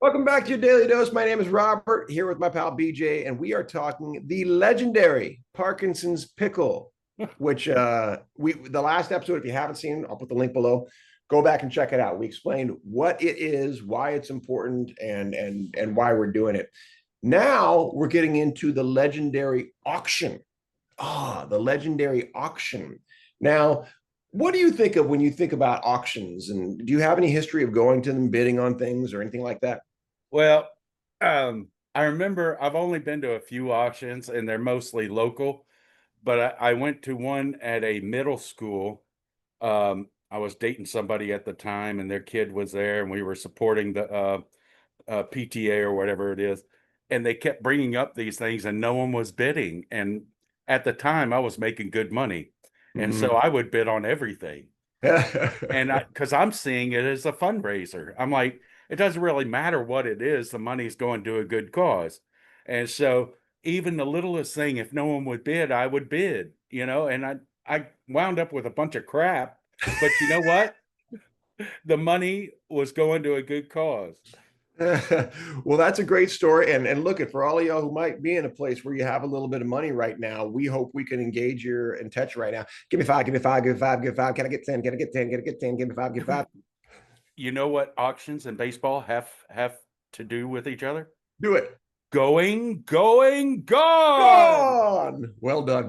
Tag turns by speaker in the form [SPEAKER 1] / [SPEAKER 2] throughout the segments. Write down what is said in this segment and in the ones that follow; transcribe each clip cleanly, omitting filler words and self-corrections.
[SPEAKER 1] Welcome back to your Daily Dose. My name is Robert, here with my pal BJ, and we are talking the legendary Parkinson's Pickle, which the last episode, if you haven't seen, I'll put the link below. Go back and check it out. We explained what it is, why it's important, and why we're doing it. Now we're getting into the legendary auction. The legendary auction. Now, what do you think of when you think about auctions? And do you have any history of going to them, bidding on things, or anything like that?
[SPEAKER 2] Well, I remember I've only been to a few auctions and they're mostly local, but I went to one at a middle school. I was dating somebody at the time and their kid was there and we were supporting the PTA or whatever it is. And they kept bringing up these things and no one was bidding. And at the time I was making good money. And so
[SPEAKER 1] Mhm.
[SPEAKER 2] I would bid on everything. And because I'm seeing it as a fundraiser, I'm like, it doesn't really matter what it is, the money's going to a good cause. And so even the littlest thing, if no one would bid, I would bid, and I wound up with a bunch of crap. But you know what? The money was going to a good cause.
[SPEAKER 1] Well, that's a great story. And look at for all of y'all who might be in a place where you have a little bit of money right now, we hope we can engage you and touch right now. Give me five, give me five, give me five, give me five. Can I get 10? Can I get 10? Can I get 10? Give me five, give me five.
[SPEAKER 2] You know what auctions and baseball have to do with each other?
[SPEAKER 1] Do it.
[SPEAKER 2] Going, gone.
[SPEAKER 1] Gone. Well done.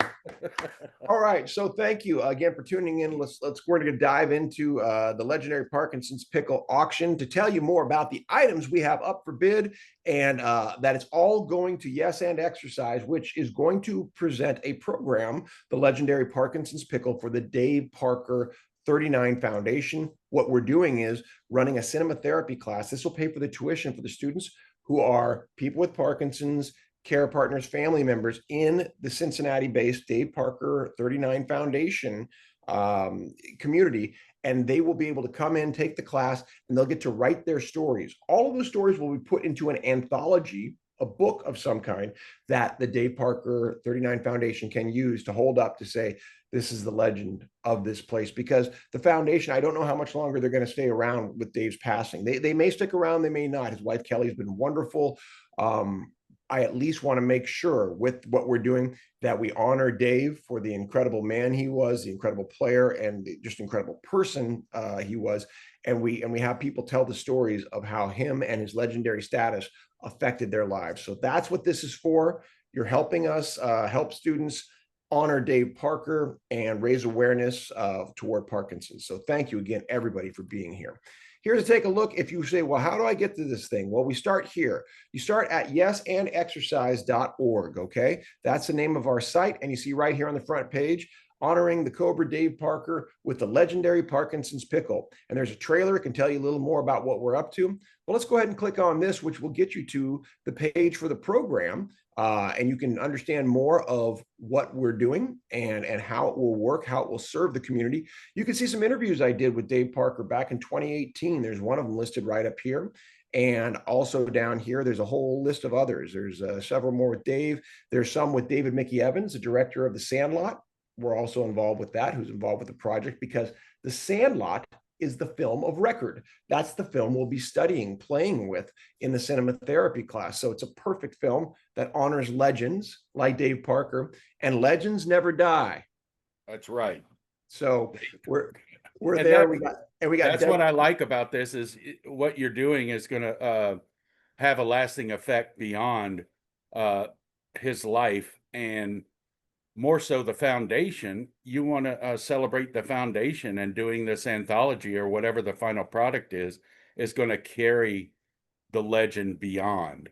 [SPEAKER 1] All right. So thank you again for tuning in. We're going to dive into the legendary Parkinson's Pickle auction to tell you more about the items we have up for bid, and that it's all going to Yes and Exercise, which is going to present a program, the legendary Parkinson's Pickle, for the Dave Parker 39 Foundation. What we're doing is running a cinema therapy class. This will pay for the tuition for the students who are people with Parkinson's, care partners, family members in the Cincinnati-based Dave Parker 39 Foundation community. And they will be able to come in, take the class, and they'll get to write their stories. All of those stories will be put into an anthology, a book of some kind that the Dave Parker 39 Foundation can use to hold up to say, this is the legend of this place. Because the foundation, I don't know how much longer they're going to stay around with Dave's passing. They may stick around, they may not. His wife Kelly's been wonderful. I at least want to make sure with what we're doing that we honor Dave for the incredible man he was, the incredible player, and the just incredible person he was. And we have people tell the stories of how him and his legendary status affected their lives. So that's what this is for. You're helping us help students honor Dave Parker and raise awareness toward Parkinson's. So thank you again, everybody, for being here. Here's to take a look. If you say, well, how do I get to this thing? Well, we start here. You start at yesandexercise.org, okay? That's the name of our site. And you see right here on the front page, honoring the Cobra Dave Parker with the legendary Parkinson's Pickle. And there's a trailer. It can tell you a little more about what we're up to. Well, let's go ahead and click on this, which will get you to the page for the program. And you can understand more of what we're doing and how it will work, how it will serve the community. You can see some interviews I did with Dave Parker back in 2018. There's one of them listed right up here. And also down here, there's a whole list of others. There's several more with Dave. There's some with David Mickey Evans, the director of the Sandlot. We're also involved with that, who's involved with the project, because the Sandlot is the film of record. That's the film we'll be studying, playing with in the cinema therapy class. So it's a perfect film that honors legends like Dave Parker, and legends never die.
[SPEAKER 2] That's right.
[SPEAKER 1] So we're
[SPEAKER 2] And
[SPEAKER 1] there.
[SPEAKER 2] that
[SPEAKER 1] We got
[SPEAKER 2] that's what I like about this is what you're doing is going to have a lasting effect beyond uh, his life, and more so the foundation. You want to celebrate the foundation, and doing this anthology or whatever the final product is going to carry the legend beyond.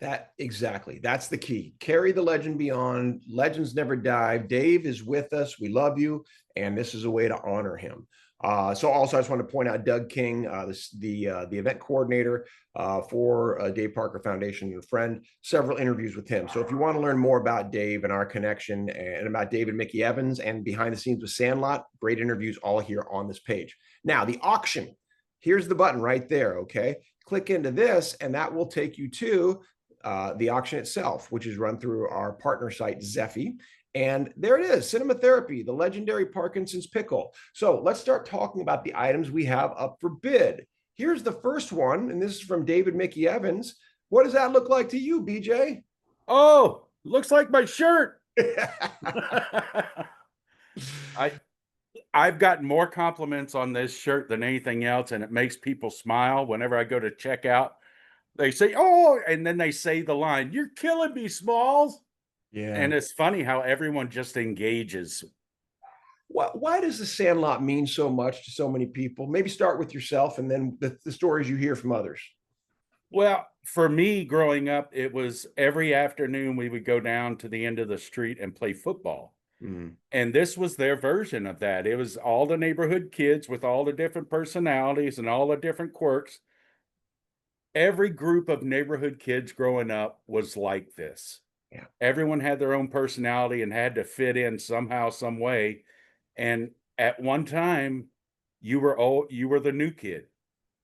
[SPEAKER 1] that exactly. That's the key. Carry the legend beyond. Legends never die. Dave is with us. We love you, and this is a way to honor him. So also, I just want to point out Doug King, the event coordinator for Dave Parker Foundation, your friend. Several interviews with him. So if you want to learn more about Dave and our connection, and about David Mickey Evans and behind the scenes with Sandlot, great interviews all here on this page. Now the auction. Here's the button right there. Okay, click into this, and that will take you to the auction itself, which is run through our partner site, Zeffy. And there it is, Cinema Therapy, the legendary Parkinson's Pickle. So let's start talking about the items we have up for bid. Here's the first one, and this is from David Mickey Evans. What does that look like to you, BJ?
[SPEAKER 2] Oh, looks like my shirt. I I've gotten more compliments on this shirt than anything else, and it makes people smile whenever I go to check out. They say, "Oh," and then they say the line, "You're killing me, Smalls."
[SPEAKER 1] Yeah.
[SPEAKER 2] And it's funny how everyone just engages.
[SPEAKER 1] Why does the Sandlot mean so much to so many people? Maybe start with yourself and then the stories you hear from others.
[SPEAKER 2] Well, for me growing up, it was every afternoon we would go down to the end of the street and play football.
[SPEAKER 1] Mm,
[SPEAKER 2] And this was their version of that. It was all the neighborhood kids with all the different personalities and all the different quirks. Every group of neighborhood kids growing up was like this.
[SPEAKER 1] yeah.
[SPEAKER 2] Everyone had their own personality and had to fit in somehow, some way. And at one time, you were the new kid.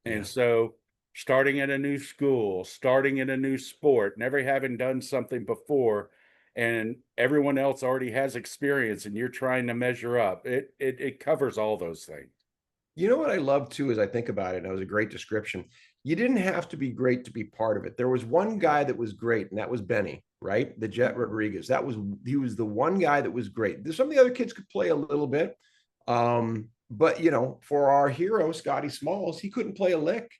[SPEAKER 2] And
[SPEAKER 1] Yeah.
[SPEAKER 2] so starting at a new school, starting in a new sport, never having done something before, and everyone else already has experience and you're trying to measure up. It covers all those things.
[SPEAKER 1] You know what I love too, as I think about it, and that was a great description. You didn't have to be great to be part of it. There was one guy that was great, and that was Benny, right? The Jet Rodriguez. He was the one guy that was great. Some of the other kids could play a little bit. But for our hero, Scotty Smalls, he couldn't play a lick.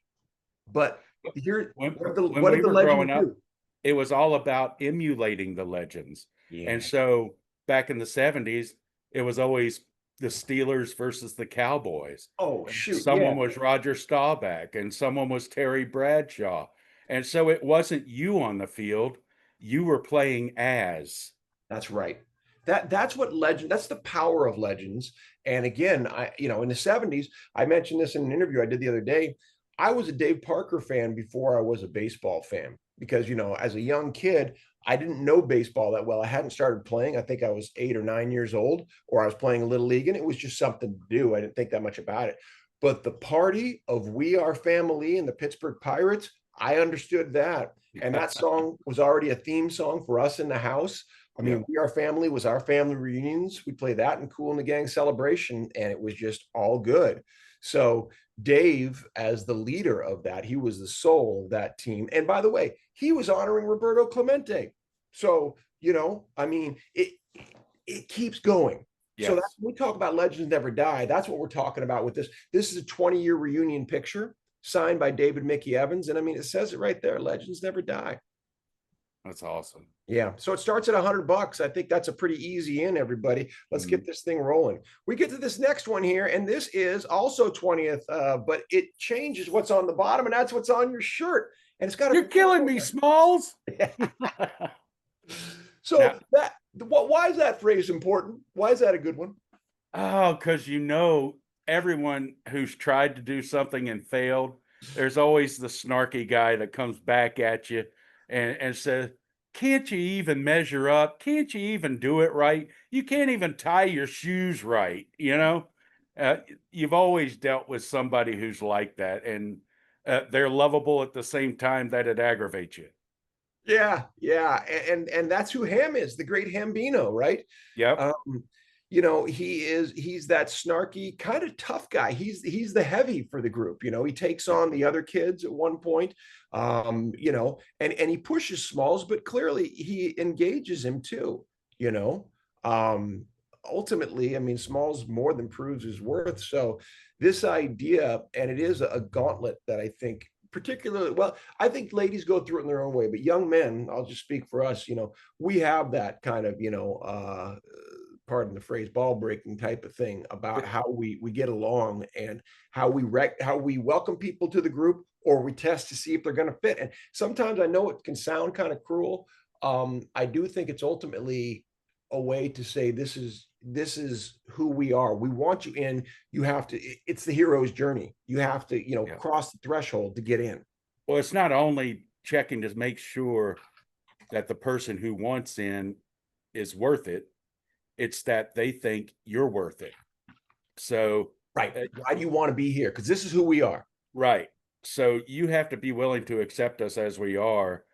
[SPEAKER 1] But here,
[SPEAKER 2] When
[SPEAKER 1] what
[SPEAKER 2] we
[SPEAKER 1] did the
[SPEAKER 2] were growing
[SPEAKER 1] legend
[SPEAKER 2] up,
[SPEAKER 1] do?
[SPEAKER 2] it was all about emulating the legends. And
[SPEAKER 1] Yeah.
[SPEAKER 2] so back in the 70s, it was always the Steelers versus the Cowboys.
[SPEAKER 1] Oh,
[SPEAKER 2] And
[SPEAKER 1] shoot.
[SPEAKER 2] someone
[SPEAKER 1] Yeah.
[SPEAKER 2] was Roger Staubach and someone was Terry Bradshaw. And so it wasn't you on the field, you were playing as.
[SPEAKER 1] That's right. That's what legend. That's the power of legends. And again, in the 70s, I mentioned this in an interview I did the other day. I was a Dave Parker fan before I was a baseball fan because as a young kid, I didn't know baseball that well. I hadn't started playing. I think I was 8 or 9 years old, or I was playing a little league, and it was just something to do. I didn't think that much about it. But the party of We Are Family and the Pittsburgh Pirates, I understood that. And that song was already a theme song for us in the house. I
[SPEAKER 2] Yeah.
[SPEAKER 1] mean, We Are Family was our family reunions. We played that in Cool in the Gang Celebration, and it was just all good. So Dave, as the leader of that, he was the soul of that team. And by the way, he was honoring Roberto Clemente. So, I mean, it keeps going. So that's
[SPEAKER 2] Yes.
[SPEAKER 1] when we talk about legends never die. That's what we're talking about with this. This is a 20-year reunion picture signed by David Mickey Evans. And I mean, it says it right there. Legends never die.
[SPEAKER 2] That's awesome.
[SPEAKER 1] Yeah. So it starts at $100. I think that's a pretty easy in, everybody. Let's
[SPEAKER 2] Mhm.
[SPEAKER 1] get this thing rolling. We get to this next one here, and this is also 20th, but it changes what's on the bottom, and that's what's on your shirt. And it's got
[SPEAKER 2] You're killing me, Smalls.
[SPEAKER 1] So
[SPEAKER 2] Now,
[SPEAKER 1] why is that phrase important? Why is that a good one?
[SPEAKER 2] oh, because everyone who's tried to do something and failed, there's always the snarky guy that comes back at you and says, "Can't you even measure up? Can't you even do it right? You can't even tie your shoes right." You've always dealt with somebody who's like that, and they're lovable at the same time that it aggravates you.
[SPEAKER 1] Yeah, yeah, and that's who Ham is, the great Hambino, right?
[SPEAKER 2] Yep.
[SPEAKER 1] Um, he's that snarky, kind of tough guy. He's the heavy for the group. He takes
[SPEAKER 2] Yep.
[SPEAKER 1] on the other kids at one point. And he pushes Smalls, but clearly he engages him too. You know, um, Ultimately, I mean, Smalls more than proves his worth. So this idea, and it is a gauntlet that I think particularly well, I think ladies go through it in their own way, but young men, I'll just speak for us, we have that kind of, pardon the phrase, ball breaking type of thing about how we get along and how we welcome people to the group or we test to see if they're going to fit. And sometimes I know it can sound kind of cruel. I do think it's ultimately a way to say this is who we are. We want you in. You have to. It's the hero's journey. You have to
[SPEAKER 2] Yeah.
[SPEAKER 1] cross the threshold to get in.
[SPEAKER 2] Well, it's not only checking to make sure that the person who wants in is worth it, it's that they think you're worth it. So,
[SPEAKER 1] Right. Why do you want to be here? Because this is who we are.
[SPEAKER 2] right. So you have to be willing to accept us as we are,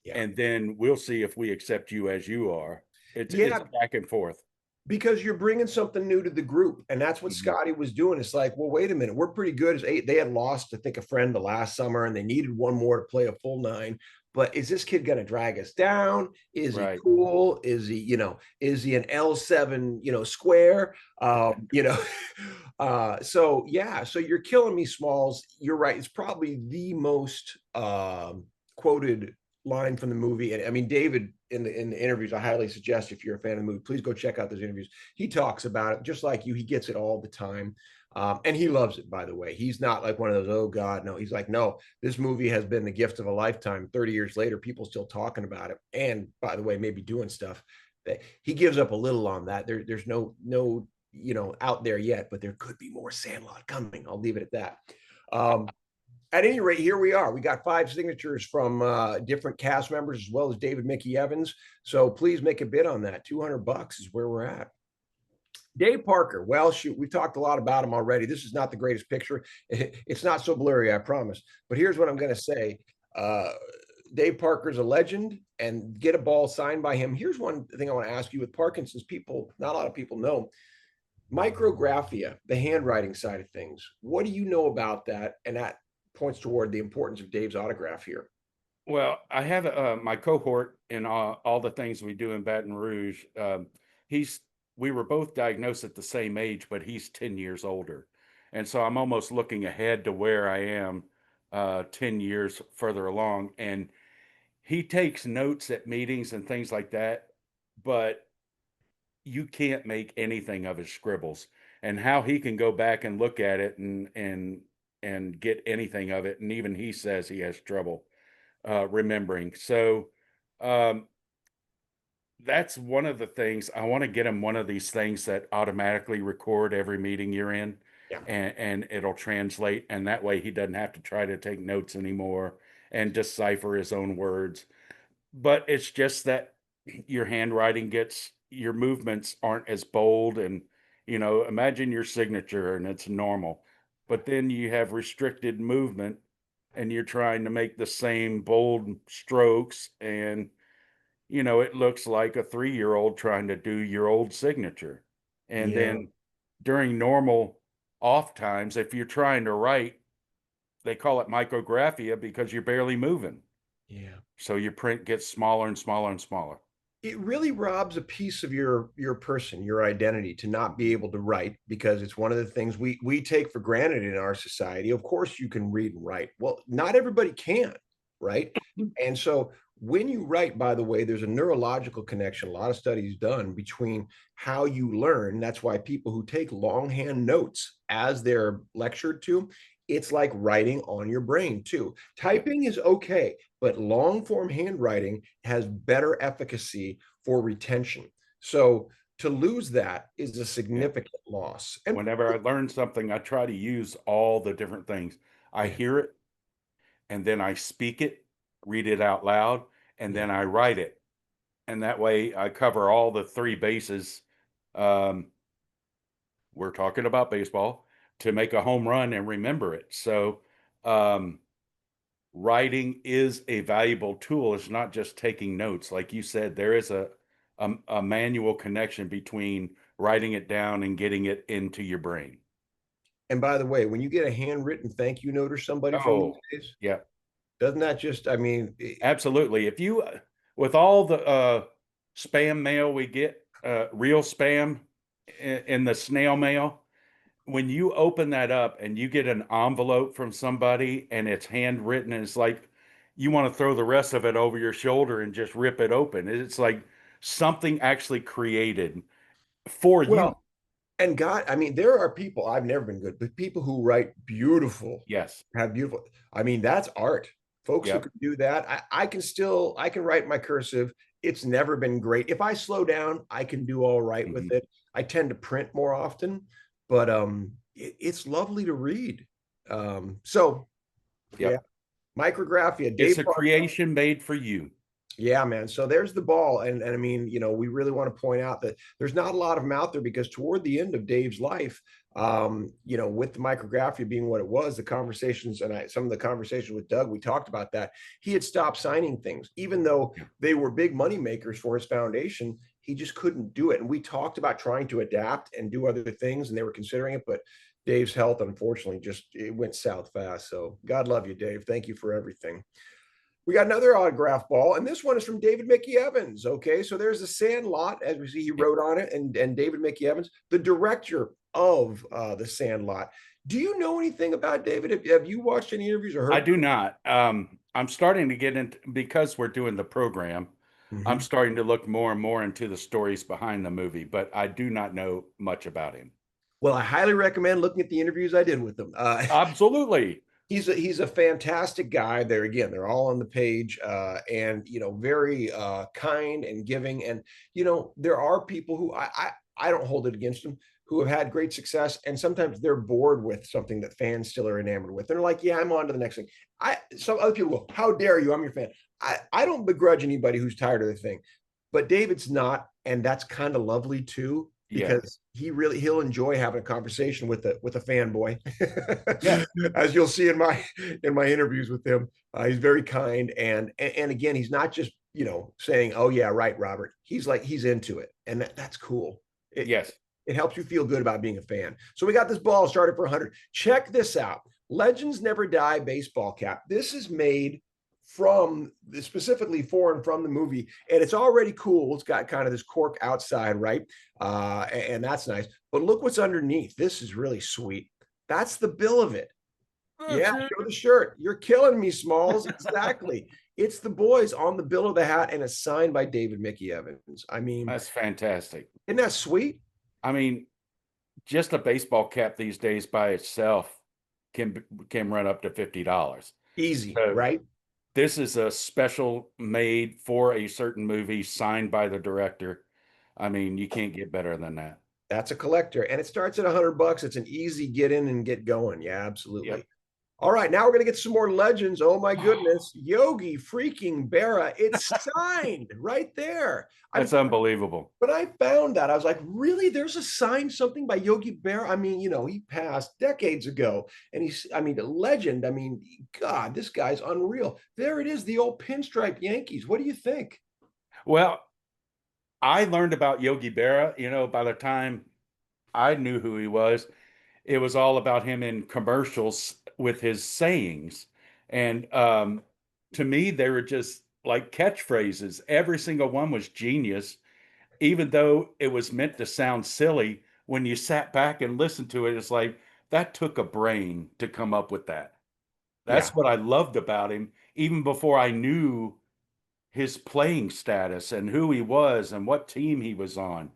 [SPEAKER 1] Yeah.
[SPEAKER 2] and then we'll see if we accept you as you are. It's
[SPEAKER 1] Yeah.
[SPEAKER 2] back and forth.
[SPEAKER 1] Because you're bringing something new to the group, and that's what
[SPEAKER 2] Mhm.
[SPEAKER 1] Scotty was doing. It's like, well, wait a minute, we're pretty good as eight. They had lost, I think, a friend the last summer, and they needed one more to play a full nine. But is this kid going to drag us down? Is he
[SPEAKER 2] Right.
[SPEAKER 1] cool? Is he, is he an L7, square? So yeah, so you're killing me, Smalls. You're right. It's probably the most quoted line from the movie. And I mean, David in the interviews, I highly suggest if you're a fan of the movie, please go check out those interviews. He talks about it just like you. He gets it all the time. And he loves it, by the way. He's not like one of those, oh God, no. He's like, no, this movie has been the gift of a lifetime. 30 years later, people still talking about it. And by the way, maybe doing stuff that he gives up a little on that. There's no, out there yet, but there could be more Sandlot coming. I'll leave it at that. At any rate, here we are. We got 5 signatures from different cast members as well as David Mickey Evans. So please make a bid on that. $200 is where we're at. Dave Parker. Well, shoot, we've talked a lot about him already. This is not the greatest picture. It's not so blurry, I promise. But here's what I'm going to say. Dave Parker's a legend, and get a ball signed by him. Here's one thing I want to ask you with Parkinson's. People, not a lot of people know micrographia, the handwriting side of things. What do you know about that? And that points toward the importance of Dave's autograph here.
[SPEAKER 2] Well, I have my cohort in all the things we do in Baton Rouge. He's we were both diagnosed at the same age, but he's 10 years older, and so I'm almost looking ahead to where I am 10 years further along. And he takes notes at meetings and things like that, but you can't make anything of his scribbles. And how he can go back and look at it and get anything of it, and even he says he has trouble remembering. So um, that's one of the things I want to get him, one of these things that automatically record every meeting you're in,
[SPEAKER 1] Yeah.
[SPEAKER 2] and it'll translate, and that way he doesn't have to try to take notes anymore and decipher his own words. But it's just that your handwriting gets your movements aren't as bold, and imagine your signature and it's normal, but then you have restricted movement and you're trying to make the same bold strokes, and it looks like a 3-year-old trying to do your old signature. And
[SPEAKER 1] Yeah.
[SPEAKER 2] then during normal off times, if you're trying to write, they call it micrographia because you're barely moving,
[SPEAKER 1] Yeah.
[SPEAKER 2] so your print gets smaller and smaller and smaller.
[SPEAKER 1] It really robs a piece of your person, your identity, to not be able to write, because it's one of the things we take for granted in our society. Of course you can read and write. Well, not everybody can, right? And so when you write, by the way, there's a neurological connection, a lot of studies done between how you learn. That's why people who take longhand notes as they're lectured to, it's like writing on your brain too.
[SPEAKER 2] Yeah.
[SPEAKER 1] Typing is okay, but long form handwriting has better efficacy for retention. So to lose that is a
[SPEAKER 2] Yeah.
[SPEAKER 1] significant loss. And
[SPEAKER 2] Whenever I learn something, I try to use all the different things. I
[SPEAKER 1] yeah,
[SPEAKER 2] hear it, and then I speak it, read it out loud, and
[SPEAKER 1] yeah.
[SPEAKER 2] then I write it. And that way I cover all the 3 bases. Um, we're talking about baseball, to make a home run and remember it. So, um, writing is a valuable tool. It's not just taking notes. Like you said, there is a manual connection between writing it down and getting it into your brain.
[SPEAKER 1] And by the way, when you get a handwritten thank you note or somebody from these
[SPEAKER 2] Oh,
[SPEAKER 1] days,
[SPEAKER 2] yeah,
[SPEAKER 1] doesn't that just, I mean,
[SPEAKER 2] absolutely. If you, with all the spam mail we get, real spam in the snail mail, when you open that up and you get an envelope from somebody and it's handwritten, and it's like you want to throw the rest of it over your shoulder and just rip it open. It's like something actually created for you.
[SPEAKER 1] well, and God, I mean, there are people, I've never been good, but people who write beautiful,
[SPEAKER 2] Yes.
[SPEAKER 1] have beautiful, I mean, that's art. Folks who
[SPEAKER 2] Yep.
[SPEAKER 1] can do that, I can write my cursive. It's never been great. If I slow down, I can do all right with
[SPEAKER 2] Mhm.
[SPEAKER 1] it. I tend to print more often, but it's lovely to read. So yeah,
[SPEAKER 2] Yep.
[SPEAKER 1] micrographia,
[SPEAKER 2] It's
[SPEAKER 1] Dave
[SPEAKER 2] a
[SPEAKER 1] Parker.
[SPEAKER 2] creation made for you.
[SPEAKER 1] Yeah, man. So there's the ball. And I mean, we really want to point out that there's not a lot of them out there, because toward the end of Dave's life, with the micrographia being what it was, the conversations and some of the conversations with Doug, we talked about that. He had stopped signing things, even though
[SPEAKER 2] Yeah.
[SPEAKER 1] they were big money makers for his foundation. he just couldn't do it. And we talked about trying to adapt and do other things, and they were considering it, but Dave's health, unfortunately, just it went south fast. So God love you, Dave. Thank you for everything. We got another autograph ball, and this one is from David Mickey Evans. Okay, so there's the Sandlot, as we see, he wrote on it, and David Mickey Evans, the director of the Sandlot. Do you know anything about David? Have you watched any interviews or
[SPEAKER 2] I
[SPEAKER 1] heard?
[SPEAKER 2] do not. I'm starting to get into, because we're doing the program, I'm
[SPEAKER 1] Mhm.
[SPEAKER 2] starting to look more and more into the stories behind the movie, but I do not know much about him.
[SPEAKER 1] Well, I highly recommend looking at the interviews I did with him.
[SPEAKER 2] Absolutely.
[SPEAKER 1] He's a fantastic guy. There again, they're all on the page, and very kind and giving. And there are people who I don't hold it against them, who have had great success, and sometimes they're bored with something that fans still are enamored with. They're like, yeah, I'm on to the next thing. Some other people go, how dare you? I'm your fan. I don't begrudge anybody who's tired of the thing, but David's not, and that's kind of lovely too,
[SPEAKER 2] Yeah.
[SPEAKER 1] because he'll enjoy having a conversation with a fanboy.
[SPEAKER 2] Yeah.
[SPEAKER 1] As you'll see in my interviews with him, he's very kind, and again, he's not just saying, oh yeah, right, Robert. He's like, he's into it, and that's cool.
[SPEAKER 2] Yes.
[SPEAKER 1] It helps you feel good about being a fan. So we got this ball started for 100. Check this out. Legends Never Die baseball cap. This is made from specifically for and from the movie, and it's already cool. It's got kind of this cork outside, right? And that's nice. But look what's underneath. This is really sweet. That's the bill of it. Yeah, show the shirt. You're killing me, Smalls. Exactly. It's the boys on the bill of the hat, and it's signed by David Mickey Evans. I mean,
[SPEAKER 2] That's fantastic.
[SPEAKER 1] isn't that sweet?
[SPEAKER 2] I mean, just a baseball cap these days by itself can run up to $50.
[SPEAKER 1] Easy,
[SPEAKER 2] So
[SPEAKER 1] right?
[SPEAKER 2] this is a special made for a certain movie, signed by the director. I mean, you can't get better than that.
[SPEAKER 1] That's a collector, and it starts at $100. It's an easy get in and get going. Yeah,
[SPEAKER 2] Yep.
[SPEAKER 1] absolutely. All right, now we're gonna get some more legends. Oh my goodness, Yogi freaking Berra! It's signed right there.
[SPEAKER 2] That's unbelievable.
[SPEAKER 1] When I found that, I was like, really? There's a signed something by Yogi Berra? I mean, he passed decades ago, and I mean, a legend. I mean, God, this guy's unreal. There it is, the old pinstripe Yankees. What do you think?
[SPEAKER 2] Well, I learned about Yogi Berra, by the time I knew who he was, it was all about him in commercials with his sayings. And to me, they were just like catchphrases. Every single one was genius, even though it was meant to sound silly. When you sat back and listened to it, it's like that took a brain to come up with that.
[SPEAKER 1] Yeah.
[SPEAKER 2] That's what I loved about him, even before I knew his playing status and who he was and what team he was on.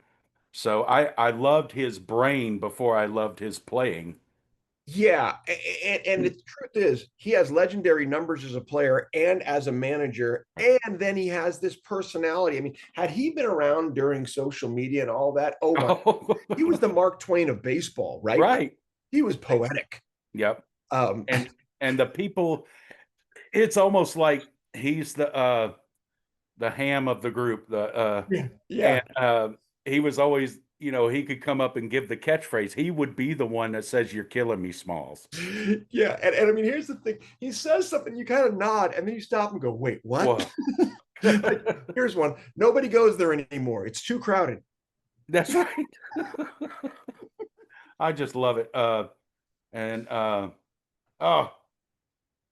[SPEAKER 2] So I loved his brain before I loved his playing.
[SPEAKER 1] Yeah, and the truth is, he has legendary numbers as a player and as a manager, and then he has this personality. I mean, had he been around during social media and all that, oh my,
[SPEAKER 2] Oh,
[SPEAKER 1] he was the Mark Twain of baseball, right?
[SPEAKER 2] right.
[SPEAKER 1] He was poetic.
[SPEAKER 2] Yep.
[SPEAKER 1] Um,
[SPEAKER 2] And the people, it's almost like he's the ham of the group.
[SPEAKER 1] yeah, yeah,
[SPEAKER 2] And he was always, he could come up and give the catchphrase. He would be the one that says, "You're killing me, Smalls."
[SPEAKER 1] yeah. And I mean, here's the thing: he says something, you kind of nod, and then you stop and go, "Wait, what?"
[SPEAKER 2] Whoa.
[SPEAKER 1] Like, here's one: nobody goes there anymore. It's too crowded.
[SPEAKER 2] That's right. I just love it. And oh,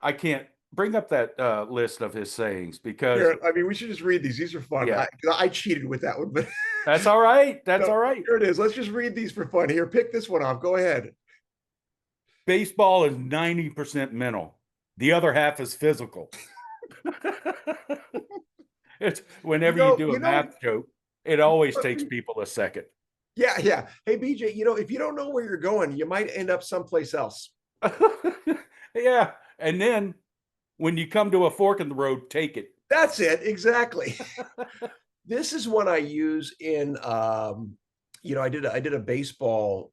[SPEAKER 2] I can't bring up that list of his sayings because
[SPEAKER 1] Here, I mean, we should just read these. These are fun.
[SPEAKER 2] yeah,
[SPEAKER 1] I cheated with that one, but
[SPEAKER 2] that's all right. That's
[SPEAKER 1] no,
[SPEAKER 2] all right.
[SPEAKER 1] here it is. Let's just read these for fun. Here, pick this one off. Go ahead.
[SPEAKER 2] Baseball is 90% mental. The other half is physical. It's
[SPEAKER 1] You
[SPEAKER 2] whenever you
[SPEAKER 1] know,
[SPEAKER 2] do a
[SPEAKER 1] you know,
[SPEAKER 2] math joke, it always takes people a second.
[SPEAKER 1] yeah, yeah. Hey, BJ, if you don't know where you're going, you might end up someplace else.
[SPEAKER 2] Yeah. And then when you come to a fork in the road, take it.
[SPEAKER 1] That's it. Exactly. This is one I use in I did a baseball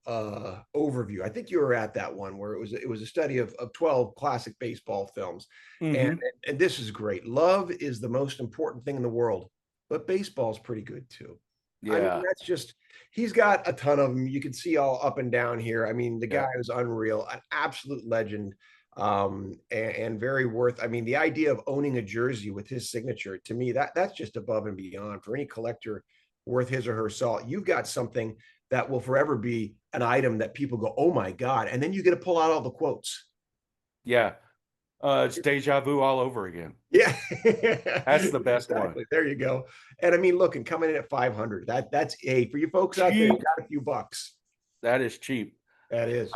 [SPEAKER 1] overview. I think you were at that one where it was a study of 12 classic baseball films. And
[SPEAKER 2] Hmm.
[SPEAKER 1] and this is great. Love is the most important thing in the world, but baseball's pretty good too. I mean,
[SPEAKER 2] Yeah.
[SPEAKER 1] that's just he's got a ton of them. You can see all up and down here. I mean, the
[SPEAKER 2] Yeah.
[SPEAKER 1] guy was unreal, an absolute legend. And very worth. I mean, the idea of owning a jersey with his signature, to me, that's just above and beyond for any collector. worth his or her salt. You've got something that will forever be an item that people go, oh my God. And then you get to pull out all the quotes.
[SPEAKER 2] Yeah. It's deja vu all over again.
[SPEAKER 1] Yeah,
[SPEAKER 2] That's the best one.
[SPEAKER 1] exactly. There you go. And I mean, look, and coming in at 500, that's a for you folks out there, you
[SPEAKER 2] Cheap.
[SPEAKER 1] got a few bucks.
[SPEAKER 2] That is cheap.
[SPEAKER 1] That is.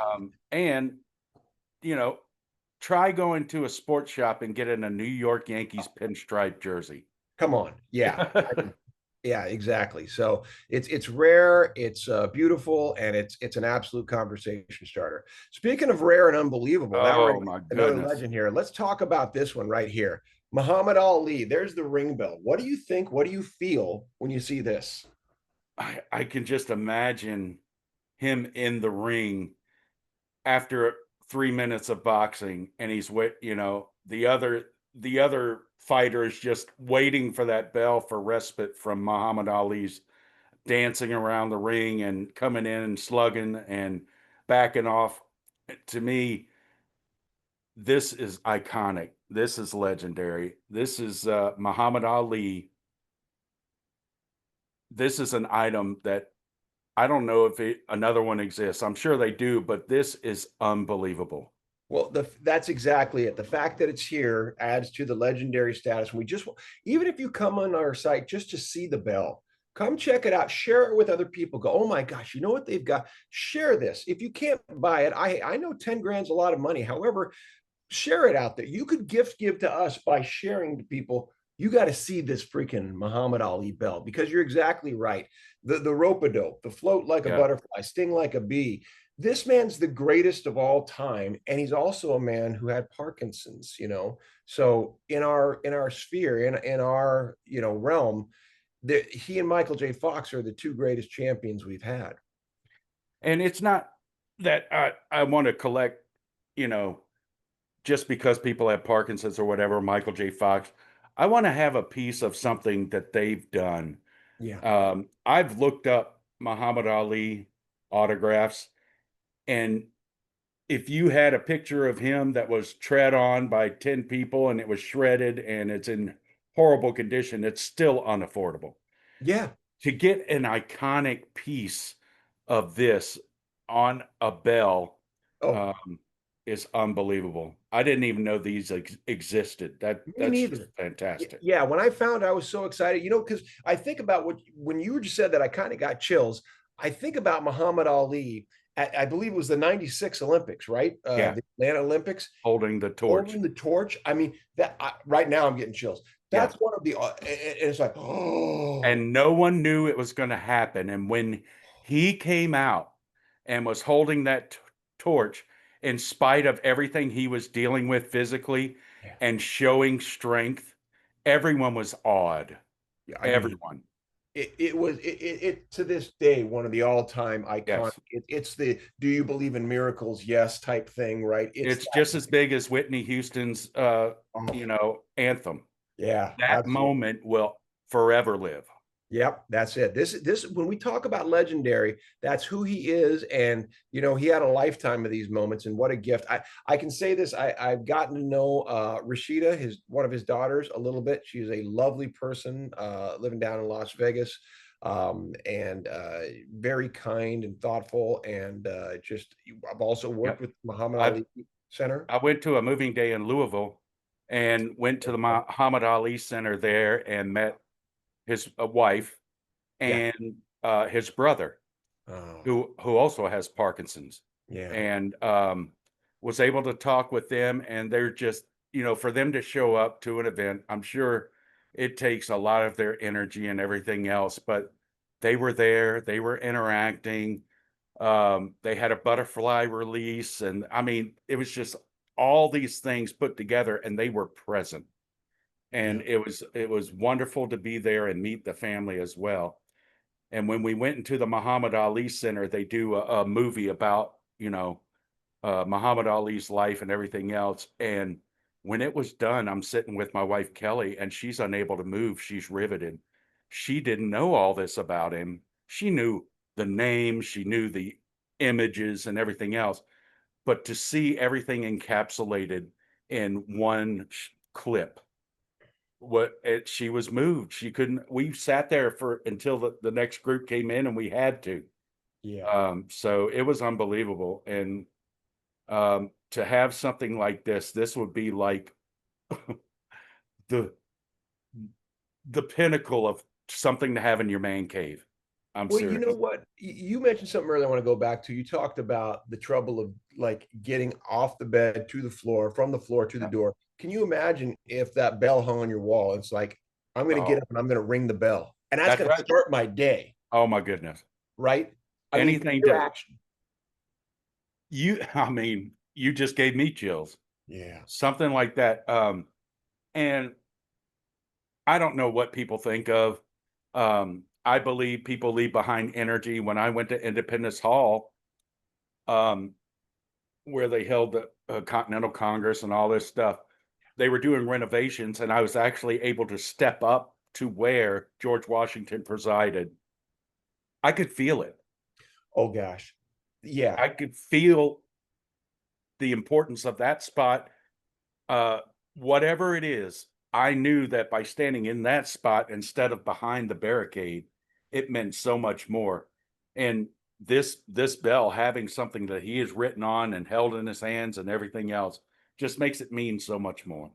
[SPEAKER 2] And you know, try going to a sports shop and getting a New York Yankees pinstripe jersey.
[SPEAKER 1] Come on. Yeah. Yeah, exactly. So it's rare, it's beautiful, and it's an absolute conversation starter. Speaking of rare and unbelievable, now we're
[SPEAKER 2] Oh my
[SPEAKER 1] another
[SPEAKER 2] goodness.
[SPEAKER 1] legend here. Let's talk about this one right here. Muhammad Ali. There's the ring bell. What do you think? What do you feel when you see this?
[SPEAKER 2] I can just imagine him in the ring after 3 minutes of boxing, and he's with, the other fighter is just waiting for that bell for respite from Muhammad Ali's dancing around the ring and coming in and slugging and backing off. To me, this is iconic. This is legendary. This is Muhammad Ali. This is an item that I don't know if another one exists. I'm sure they do, but this is unbelievable.
[SPEAKER 1] Well, that's exactly it. The fact that it's here adds to the legendary status. We just, even if you come on our site just to see the bell, come check it out, share it with other people. Go, oh my gosh, you know what they've got? Share this. If you can't buy it, I know 10 grand's a lot of money. However, share it out there. You could give to us by sharing to people. You got to see this freaking Muhammad Ali bell because you're exactly right. The rope a dope, the float like a
[SPEAKER 2] Yeah.
[SPEAKER 1] butterfly, sting like a bee. This man's the greatest of all time, and he's also a man who had Parkinson's. So in our sphere, in our realm, he and Michael J. Fox are the two greatest champions we've had.
[SPEAKER 2] And it's not that I want to collect, you know, just because people have Parkinson's or whatever, Michael J. Fox. I want to have a piece of something that they've done.
[SPEAKER 1] Yeah,
[SPEAKER 2] I've looked up Muhammad Ali autographs, and if you had a picture of him that was tread on by 10 people and it was shredded and it's in horrible condition, it's still unaffordable.
[SPEAKER 1] yeah.
[SPEAKER 2] To get an iconic piece of this on a bell,
[SPEAKER 1] Oh,
[SPEAKER 2] um, is unbelievable. I didn't even know these existed.
[SPEAKER 1] me
[SPEAKER 2] That's just
[SPEAKER 1] neither.
[SPEAKER 2] fantastic.
[SPEAKER 1] Yeah, when I found, I was so excited, because I think about when you just said that, I kind of got chills. I think about Muhammad Ali at, I believe it was the 96 Olympics, right?
[SPEAKER 2] Yeah,
[SPEAKER 1] The Atlanta Olympics,
[SPEAKER 2] holding the torch.
[SPEAKER 1] holding the torch. I mean, right now I'm getting chills.
[SPEAKER 2] Yeah.
[SPEAKER 1] That's one of the, it's like, oh,
[SPEAKER 2] And no one knew it was gonna happen, and when he came out and was holding that torch, in spite of everything he was dealing with physically
[SPEAKER 1] yeah,
[SPEAKER 2] and showing strength, everyone was awed.
[SPEAKER 1] yeah. I mean,
[SPEAKER 2] Everyone.
[SPEAKER 1] it was to this day one of the all-time iconic.
[SPEAKER 2] Yes.
[SPEAKER 1] It's the "Do you believe in miracles? Yes" type thing, right? It's
[SPEAKER 2] It's just as big as Whitney Houston's,
[SPEAKER 1] oh,
[SPEAKER 2] anthem.
[SPEAKER 1] yeah,
[SPEAKER 2] That
[SPEAKER 1] absolutely.
[SPEAKER 2] moment will forever live.
[SPEAKER 1] Yep, that's it. This when we talk about legendary, that's who he is, and he had a lifetime of these moments, and what a gift. I can say this. I've gotten to know Rashida, his one of his daughters, a little bit. She's a lovely person, living down in Las Vegas, and very kind and thoughtful, and just I've also worked
[SPEAKER 2] Yep.
[SPEAKER 1] with Muhammad
[SPEAKER 2] I
[SPEAKER 1] Ali Center.
[SPEAKER 2] I went to a moving day in Louisville and went to the Muhammad Ali Center there and met his wife
[SPEAKER 1] Yeah.
[SPEAKER 2] and, his brother,
[SPEAKER 1] Oh,
[SPEAKER 2] who also has Parkinson's,
[SPEAKER 1] yeah.
[SPEAKER 2] and, was able to talk with them, and they're just for them to show up to an event, I'm sure it takes a lot of their energy and everything else, but they were there, they were interacting, they had a butterfly release, and, I mean, it was just all these things put together, and they were present, and
[SPEAKER 1] Yeah.
[SPEAKER 2] it was wonderful to be there and meet the family as well. And when we went into the Muhammad Ali Center, they do a movie about, Muhammad Ali's life and everything else. And when it was done, I'm sitting with my wife, Kelly, and she's unable to move. She's riveted. She didn't know all this about him. She knew the name, she knew the images and everything else. But to see everything encapsulated in one clip she was moved. She couldn't. We sat there for until the next group came in, and we had to.
[SPEAKER 1] Yeah.
[SPEAKER 2] So it was unbelievable. And to have something like this would be like the the pinnacle of something to have in your man cave. I'm
[SPEAKER 1] Well, you know
[SPEAKER 2] serious.
[SPEAKER 1] what? You mentioned something earlier I want to go back to. You talked about the trouble of like getting off the bed to the floor, from the floor to the
[SPEAKER 2] Yeah.
[SPEAKER 1] door. Can you imagine if that bell hung on your wall? It's like, I'm going to get
[SPEAKER 2] Oh,
[SPEAKER 1] up and I'm going to ring the bell. And that's
[SPEAKER 2] that's
[SPEAKER 1] going to
[SPEAKER 2] right.
[SPEAKER 1] start my day,
[SPEAKER 2] Oh my goodness.
[SPEAKER 1] right? I mean,
[SPEAKER 2] Anything
[SPEAKER 1] pure
[SPEAKER 2] to
[SPEAKER 1] action.
[SPEAKER 2] I mean, you just gave me chills.
[SPEAKER 1] Yeah.
[SPEAKER 2] Something like that. And I don't know what people think of. I believe people leave behind energy. When I went to Independence Hall, um, where they held the Continental Congress and all this stuff, they were doing renovations, and I was actually able to step up to where George Washington presided. I could feel it.
[SPEAKER 1] Oh, gosh. Yeah.
[SPEAKER 2] I could feel the importance of that spot. Uh, Whatever it is, I knew that by standing in that spot instead of behind the barricade, it meant so much more. And this bell having something that he has written on and held in his hands and everything else just makes it mean so much more.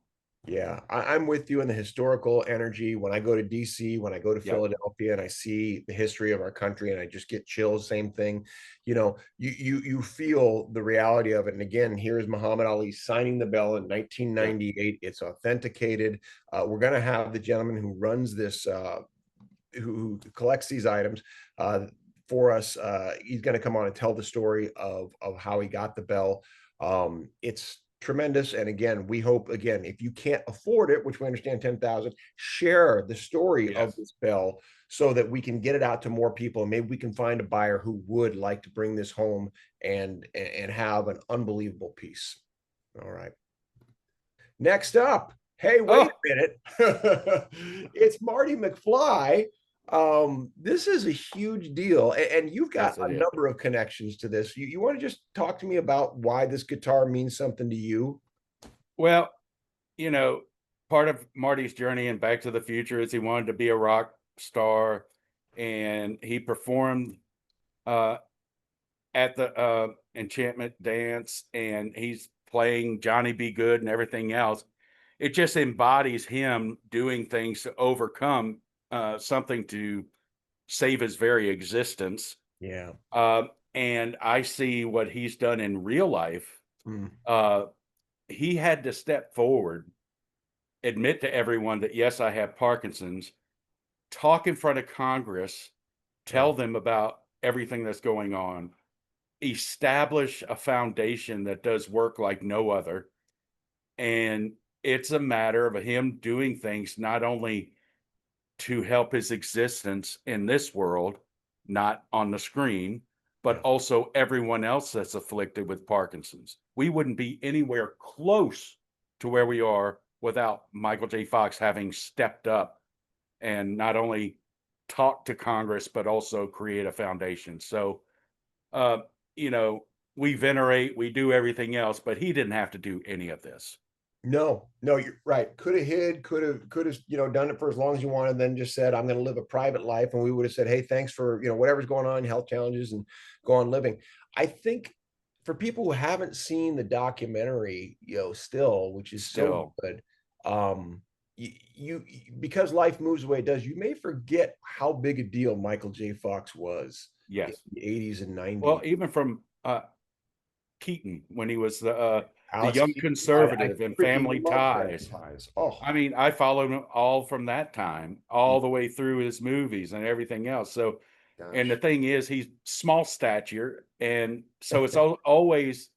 [SPEAKER 1] Yeah, I'm with you in the historical energy. When I go to DC, when I go to
[SPEAKER 2] Yep.
[SPEAKER 1] Philadelphia, and I see the history of our country, and I just get chills. Same thing, you know. You feel the reality of it. And again, here's Muhammad Ali signing the bell in
[SPEAKER 2] Yeah.
[SPEAKER 1] 1998. It's authenticated. We're going to have the gentleman who runs this, who collects these items, uh, for us. He's going to come on and tell the story of how he got the bell. It's tremendous. And again, we hope, again, if you can't afford it, which we understand 10,000, share the story of
[SPEAKER 2] Yes.
[SPEAKER 1] this bell so that we can get it out to more people. And maybe we can find a buyer who would like to bring this home and have an unbelievable piece. All right. Next up, hey, wait
[SPEAKER 2] Oh,
[SPEAKER 1] a minute. It's Marty McFly. This is a huge deal, and you've got
[SPEAKER 2] yes, it
[SPEAKER 1] a
[SPEAKER 2] is.
[SPEAKER 1] number of connections to this. You want to just talk to me about why this guitar means something to you?
[SPEAKER 2] Well, you know, part of Marty's journey in Back to the Future is he wanted to be a rock star, and he performed uh, at the enchantment dance, and he's playing Johnny Be Good and everything else. It just embodies him doing things to overcome something to save his very existence.
[SPEAKER 1] Yeah.
[SPEAKER 2] And I see what he's done in real life.
[SPEAKER 1] Mm,
[SPEAKER 2] uh, he had to step forward, admit to everyone that, yes, I have Parkinson's, talk in front of Congress,
[SPEAKER 1] yeah.
[SPEAKER 2] tell them about everything that's going on, establish a foundation that does work like no other. And it's a matter of him doing things not only to help his existence in this world, not on the screen, but
[SPEAKER 1] Yeah.
[SPEAKER 2] also everyone else that's afflicted with Parkinson's. We wouldn't be anywhere close to where we are without Michael J. Fox having stepped up and not only talk to Congress, but also create a foundation. So, uh, you know, we venerate, we do everything else, but he didn't have to do any of this.
[SPEAKER 1] No, no, you're right. Could have hid, could have, done it for as long as you wanted, then just said, I'm going to live a private life. And we would have said, hey, thanks for, whatever's going on, health challenges, and go on living. I think for people who haven't seen the documentary, still, which is so
[SPEAKER 2] Still,
[SPEAKER 1] good, you because life moves the way it does, you may forget how big a deal Michael J. Fox was in
[SPEAKER 2] yes.
[SPEAKER 1] the 80s and
[SPEAKER 2] Well,
[SPEAKER 1] 90s.
[SPEAKER 2] even from Keaton when he was the
[SPEAKER 1] Alex
[SPEAKER 2] young
[SPEAKER 1] Keaton, I
[SPEAKER 2] conservative in
[SPEAKER 1] freaking
[SPEAKER 2] Family
[SPEAKER 1] love Family
[SPEAKER 2] Ties.
[SPEAKER 1] Ties. Oh,
[SPEAKER 2] I mean, I followed him all from that time, all the way through his movies and everything else. So, and the
[SPEAKER 1] gosh.
[SPEAKER 2] thing is, he's small stature, and so it's always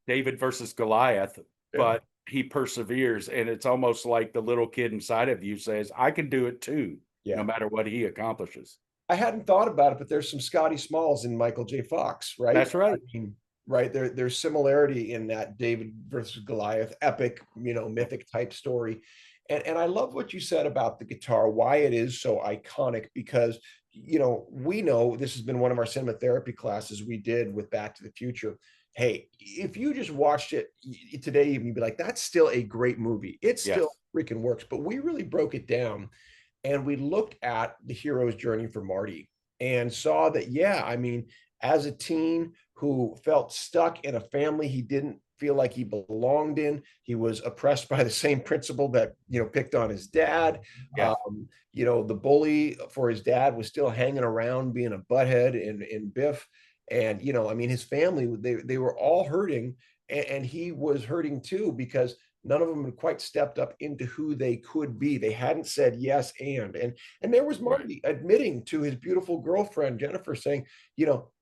[SPEAKER 2] David versus Goliath,
[SPEAKER 1] Yeah.
[SPEAKER 2] but he perseveres, and it's almost like the little kid inside of you says, "I can do it too, no
[SPEAKER 1] Yeah.
[SPEAKER 2] matter what he accomplishes."
[SPEAKER 1] I hadn't thought about it, but there's some Scotty Smalls in Michael J. Fox, right?
[SPEAKER 2] That's
[SPEAKER 1] I
[SPEAKER 2] right.
[SPEAKER 1] mean, right there's similarity in that David versus Goliath epic,
[SPEAKER 2] Yep.
[SPEAKER 1] mythic type story. And I love what you said about the guitar, why it is so iconic, because we know this has been one of our cinema therapy classes we did with Back to the Future. Hey, if you just watched it today, you'd be like, that's still a great movie. It still
[SPEAKER 2] Yes.
[SPEAKER 1] freaking works. But we really broke it down and we looked at the hero's journey for Marty and saw that, yeah, I mean, as a teen who felt stuck in a family he didn't feel like he belonged in, he was oppressed by the same principal that, picked on his dad.
[SPEAKER 2] Yes.
[SPEAKER 1] The bully for his dad was still hanging around being a butthead in Biff. And, I mean, his family, they were all hurting, and he was hurting too, because none of them had quite stepped up into who they could be. They hadn't said yes and there was
[SPEAKER 2] Right.
[SPEAKER 1] Marty admitting to his beautiful girlfriend Jennifer, saying,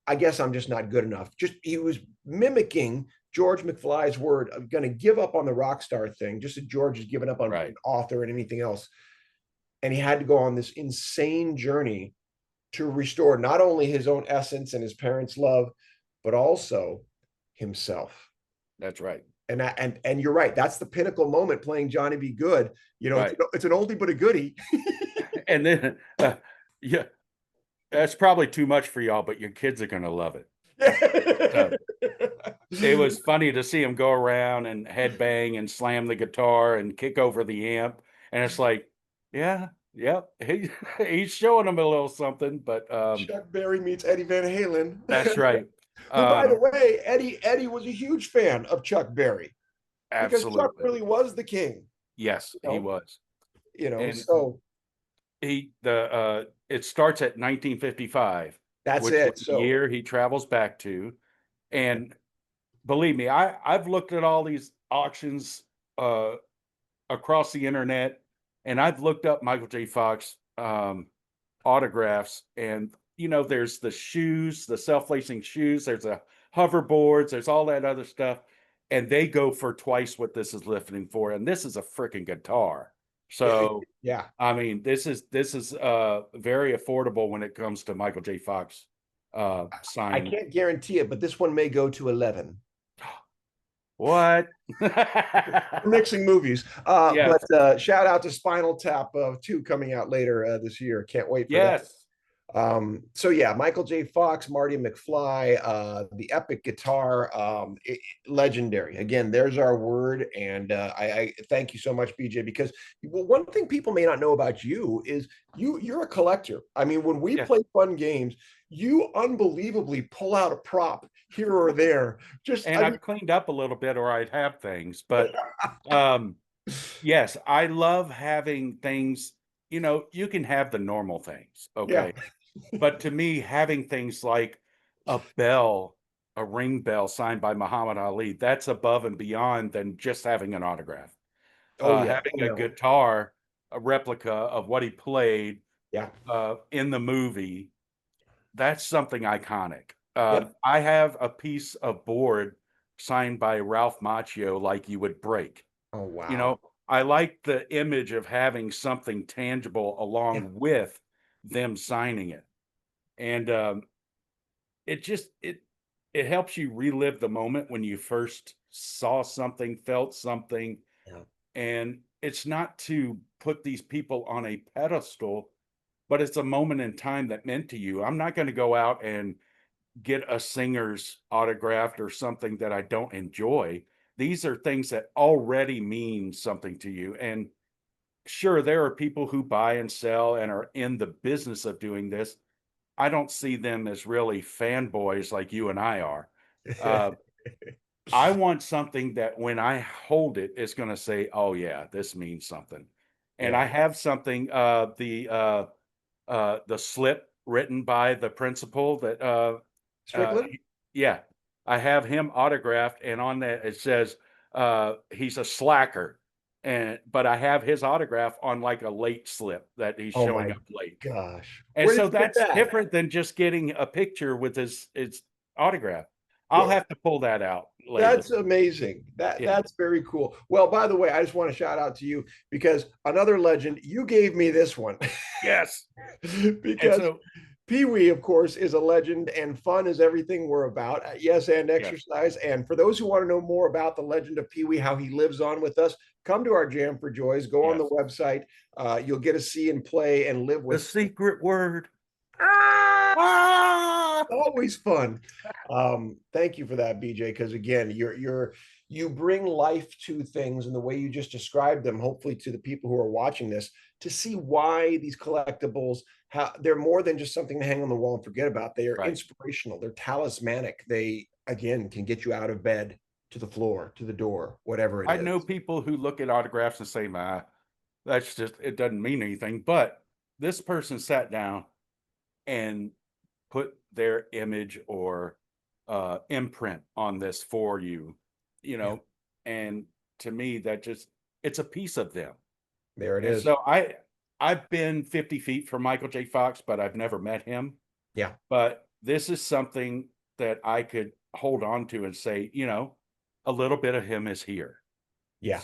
[SPEAKER 1] I guess I'm just not good enough. Just he was mimicking George McFly's word of going to give up on the rock star thing, just as George has given up on being
[SPEAKER 2] Right.
[SPEAKER 1] an author and anything else. And he had to go on this insane journey to restore not only his own essence and his parents' love, but also himself.
[SPEAKER 2] That's right.
[SPEAKER 1] And you're right. That's the pinnacle moment, playing Johnny Be Good.
[SPEAKER 2] Right.
[SPEAKER 1] It's an oldie but a goodie.
[SPEAKER 2] And then, yeah, that's probably too much for y'all, but your kids are gonna love it. So it was funny to see him go around and headbang and slam the guitar and kick over the amp, and it's like, yeah, yep, he's showing them a little something, but,
[SPEAKER 1] Chuck Berry meets Eddie Van Halen.
[SPEAKER 2] that's right.
[SPEAKER 1] Who, by the
[SPEAKER 2] Um,
[SPEAKER 1] way, Eddie was a huge fan of Chuck Berry because Chuck
[SPEAKER 2] absolutely.
[SPEAKER 1] really was the king.
[SPEAKER 2] Yes,
[SPEAKER 1] You
[SPEAKER 2] he
[SPEAKER 1] know,
[SPEAKER 2] was. And
[SPEAKER 1] so
[SPEAKER 2] it starts at 1955,
[SPEAKER 1] that's
[SPEAKER 2] which was
[SPEAKER 1] it.
[SPEAKER 2] the
[SPEAKER 1] So
[SPEAKER 2] year he travels back to, and believe me, I've looked at all these auctions, uh, across the internet, and I've looked up Michael J. Fox, autographs, and, there's the shoes, the self-lacing shoes, there's a hoverboards, there's all that other stuff, and they go for twice what this is listing for, and this is a freaking guitar. So,
[SPEAKER 1] yeah,
[SPEAKER 2] I mean, this is very affordable when it comes to Michael J. Fox,
[SPEAKER 1] I
[SPEAKER 2] signed.
[SPEAKER 1] can't guarantee it, but this one may go to 11.
[SPEAKER 2] What?
[SPEAKER 1] We're mixing movies.
[SPEAKER 2] Yes,
[SPEAKER 1] But shout out to Spinal Tap 2 coming out later this year. Can't wait for that.
[SPEAKER 2] yes,
[SPEAKER 1] So yeah, Michael J. Fox, Marty McFly, the epic guitar, legendary. Again, there's our word, and I thank you so much, BJ. Because one thing people may not know about you is you're a collector. I mean, when we
[SPEAKER 2] yes,
[SPEAKER 1] play fun games, you unbelievably pull out a prop here or there. Just,
[SPEAKER 2] and
[SPEAKER 1] I mean,
[SPEAKER 2] I've cleaned up a little bit or I'd have things, but, um, yes, I love having things, you can have the normal things,
[SPEAKER 1] yeah.
[SPEAKER 2] okay? But to me, having things like a bell, a ring bell signed by Muhammad Ali, that's above and beyond than just having an autograph.
[SPEAKER 1] Oh yeah. Oh
[SPEAKER 2] Having a
[SPEAKER 1] no.
[SPEAKER 2] guitar, a replica of what he played,
[SPEAKER 1] Yeah.
[SPEAKER 2] in the movie, that's something iconic.
[SPEAKER 1] Yep.
[SPEAKER 2] I have a piece of board signed by Ralph Macchio like you would break.
[SPEAKER 1] Oh
[SPEAKER 2] You
[SPEAKER 1] wow.
[SPEAKER 2] know, I like the image of having something tangible
[SPEAKER 1] Yeah.
[SPEAKER 2] along with them signing it. And, it just it helps you relive the moment when you first saw something, felt something,
[SPEAKER 1] Yeah.
[SPEAKER 2] and it's not to put these people on a pedestal, but it's a moment in time that meant to you. I'm not gonna go out and get a singer's autographed or something that I don't enjoy. These are things that already mean something to you, and sure, there are people who buy and sell and are in the business of doing this. I don't see them as really fanboys like you and I are. Uh, I want something that when I hold it, it's gonna say, "Oh, yeah, this means something." And
[SPEAKER 1] Yeah.
[SPEAKER 2] I have something, the slip written by the principal that,
[SPEAKER 1] Strickland?
[SPEAKER 2] yeah, I have him autographed, and on that it says, he's a slacker, but I have his autograph on, like, a late slip that he's
[SPEAKER 1] Oh
[SPEAKER 2] showing
[SPEAKER 1] my
[SPEAKER 2] up late.
[SPEAKER 1] gosh.
[SPEAKER 2] And
[SPEAKER 1] Where did
[SPEAKER 2] so
[SPEAKER 1] you get
[SPEAKER 2] that's
[SPEAKER 1] that?
[SPEAKER 2] different than just getting a picture with his autograph. I'll
[SPEAKER 1] Yeah.
[SPEAKER 2] have to pull that out later.
[SPEAKER 1] That's amazing.
[SPEAKER 2] Yeah.
[SPEAKER 1] That's very cool. Well, by the way, I just want to shout out to you because another legend, you gave me this one.
[SPEAKER 2] Yes. And
[SPEAKER 1] Because
[SPEAKER 2] so
[SPEAKER 1] Pee Wee, of course, is a legend, and fun is everything we're about. Yes, and
[SPEAKER 2] yes.
[SPEAKER 1] exercise. And for those who want to know more about the legend of Pee Wee, how he lives on with us, come to our Jam for Joys. Go on the
[SPEAKER 2] Yes.
[SPEAKER 1] website. You'll get to see and play and live
[SPEAKER 2] The
[SPEAKER 1] with.
[SPEAKER 2] secret word.
[SPEAKER 1] Ah!
[SPEAKER 2] Ah!
[SPEAKER 1] Always fun. Thank you for that, BJ, because again, you bring life to things and the way you just described them, hopefully to the people who are watching this, to see why these collectibles, how they're more than just something to hang on the wall and forget about. They are
[SPEAKER 2] Right.
[SPEAKER 1] inspirational, they're talismanic. They again can get you out of bed, to the floor, to the door, whatever it
[SPEAKER 2] I know
[SPEAKER 1] is.
[SPEAKER 2] people who look at autographs and say, "Man, that's just it doesn't mean anything." But this person sat down and put their image or imprint on this for you, you
[SPEAKER 1] Yeah,
[SPEAKER 2] know, and to me that just it's a piece of them.
[SPEAKER 1] there it
[SPEAKER 2] And
[SPEAKER 1] is.
[SPEAKER 2] so I've been 50 feet from Michael J. Fox, but I've never met him.
[SPEAKER 1] Yeah,
[SPEAKER 2] But this is something that I could hold on to and say, a little bit of him is here.
[SPEAKER 1] yeah.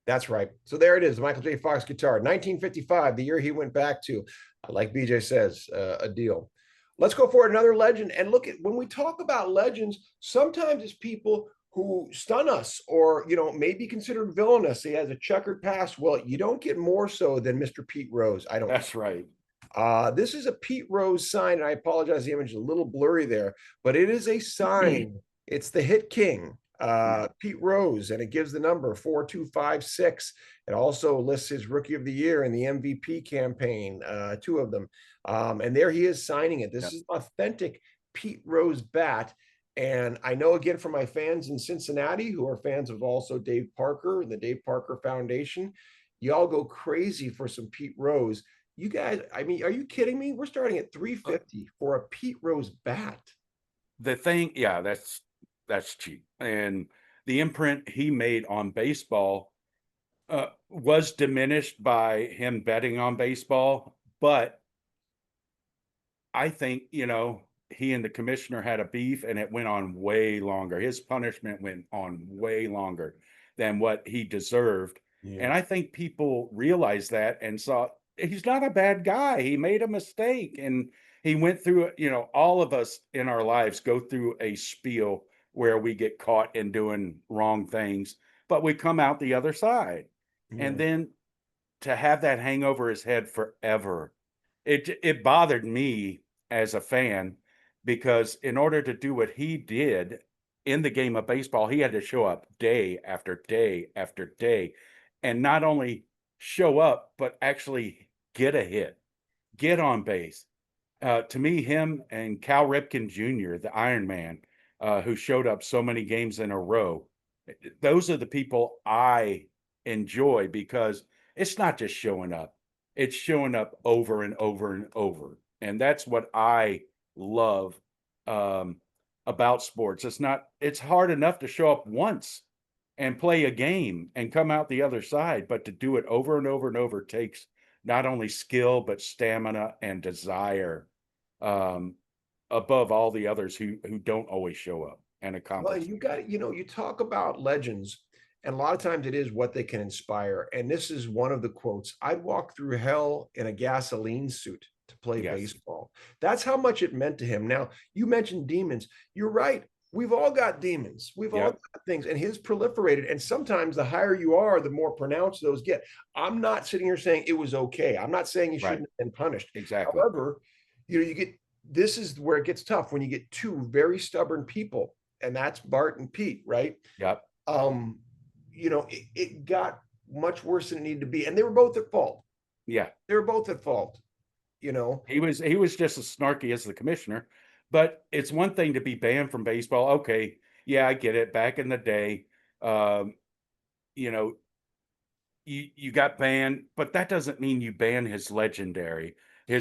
[SPEAKER 1] That's right. So there it is, the Michael J. Fox guitar, 1955, the year he went back to. Like BJ says, a deal. Let's go for another legend. And look at when we talk about legends, sometimes it's people who stun us or may be considered villainous. He has a checkered past. Well, you don't get more so than Mr. Pete Rose, I don't
[SPEAKER 2] That's
[SPEAKER 1] think.
[SPEAKER 2] right.
[SPEAKER 1] This is a Pete Rose sign, and I apologize, the image is a little blurry there, but it is a sign. It's the Hit King,
[SPEAKER 2] Yeah.
[SPEAKER 1] Pete Rose, and it gives the number 4256. It also lists his Rookie of the Year and the MVP campaign, two of them. And there he is signing it. This
[SPEAKER 2] Yeah.
[SPEAKER 1] is authentic Pete Rose bat. And I know again from my fans in Cincinnati who are fans of also Dave Parker and the Dave Parker Foundation, y'all go crazy for some Pete Rose. You guys, I mean, are you kidding me? We're starting at
[SPEAKER 2] Uh,
[SPEAKER 1] 350 for a Pete Rose bat.
[SPEAKER 2] The thing, yeah, that's cheap. And the imprint he made on baseball was diminished by him betting on baseball, but I think, he and the commissioner had a beef and it went on way longer. His punishment went on way longer than what he deserved. And
[SPEAKER 1] Yeah.
[SPEAKER 2] I think people realized that and saw he's not a bad guy. He made a mistake and he went through it. All of us in our lives go through a spiel where we get caught in doing wrong things, but we come out the other side. And
[SPEAKER 1] Yeah.
[SPEAKER 2] then to have that hang over his head forever. It bothered me as a fan because in order to do what he did in the game of baseball, he had to show up day after day after day and not only show up, but actually get a hit, get on base. To me, him and Cal Ripken Jr., the Iron Man, who showed up so many games in a row, those are the people I enjoy because it's not just showing up, it's showing up over and over and over. And that's what I love um, about sports. It's hard enough to show up once and play a game and come out the other side, but to do it over and over and over takes not only skill, but stamina and desire um, above all the others who don't always show up and
[SPEAKER 1] Well,
[SPEAKER 2] accomplish
[SPEAKER 1] and you
[SPEAKER 2] things.
[SPEAKER 1] got, you talk about legends, and a lot of times it is what they can inspire. And this is one of the quotes: I'd walk through hell in a gasoline suit to play
[SPEAKER 2] Yes.
[SPEAKER 1] baseball. That's how much it meant to him. Now, you mentioned demons. You're right. We've all got demons. We've all
[SPEAKER 2] Yep.
[SPEAKER 1] got things, and his proliferated. And sometimes the higher you are, the more pronounced those get. I'm not sitting here saying it was okay. I'm not saying you
[SPEAKER 2] Right.
[SPEAKER 1] shouldn't have been punished.
[SPEAKER 2] Exactly.
[SPEAKER 1] However, you get this is where it gets tough when you get two very stubborn people, and that's Bart and Pete, right?
[SPEAKER 2] Yep.
[SPEAKER 1] Um, it got much worse than it needed to be, and they were both at fault.
[SPEAKER 2] Yeah.
[SPEAKER 1] They were both at fault. You know,
[SPEAKER 2] He was just as snarky as the commissioner, but it's one thing to be banned from baseball. Okay, yeah, I get it. Back in the day, um, you know, you got banned, but that doesn't mean you ban his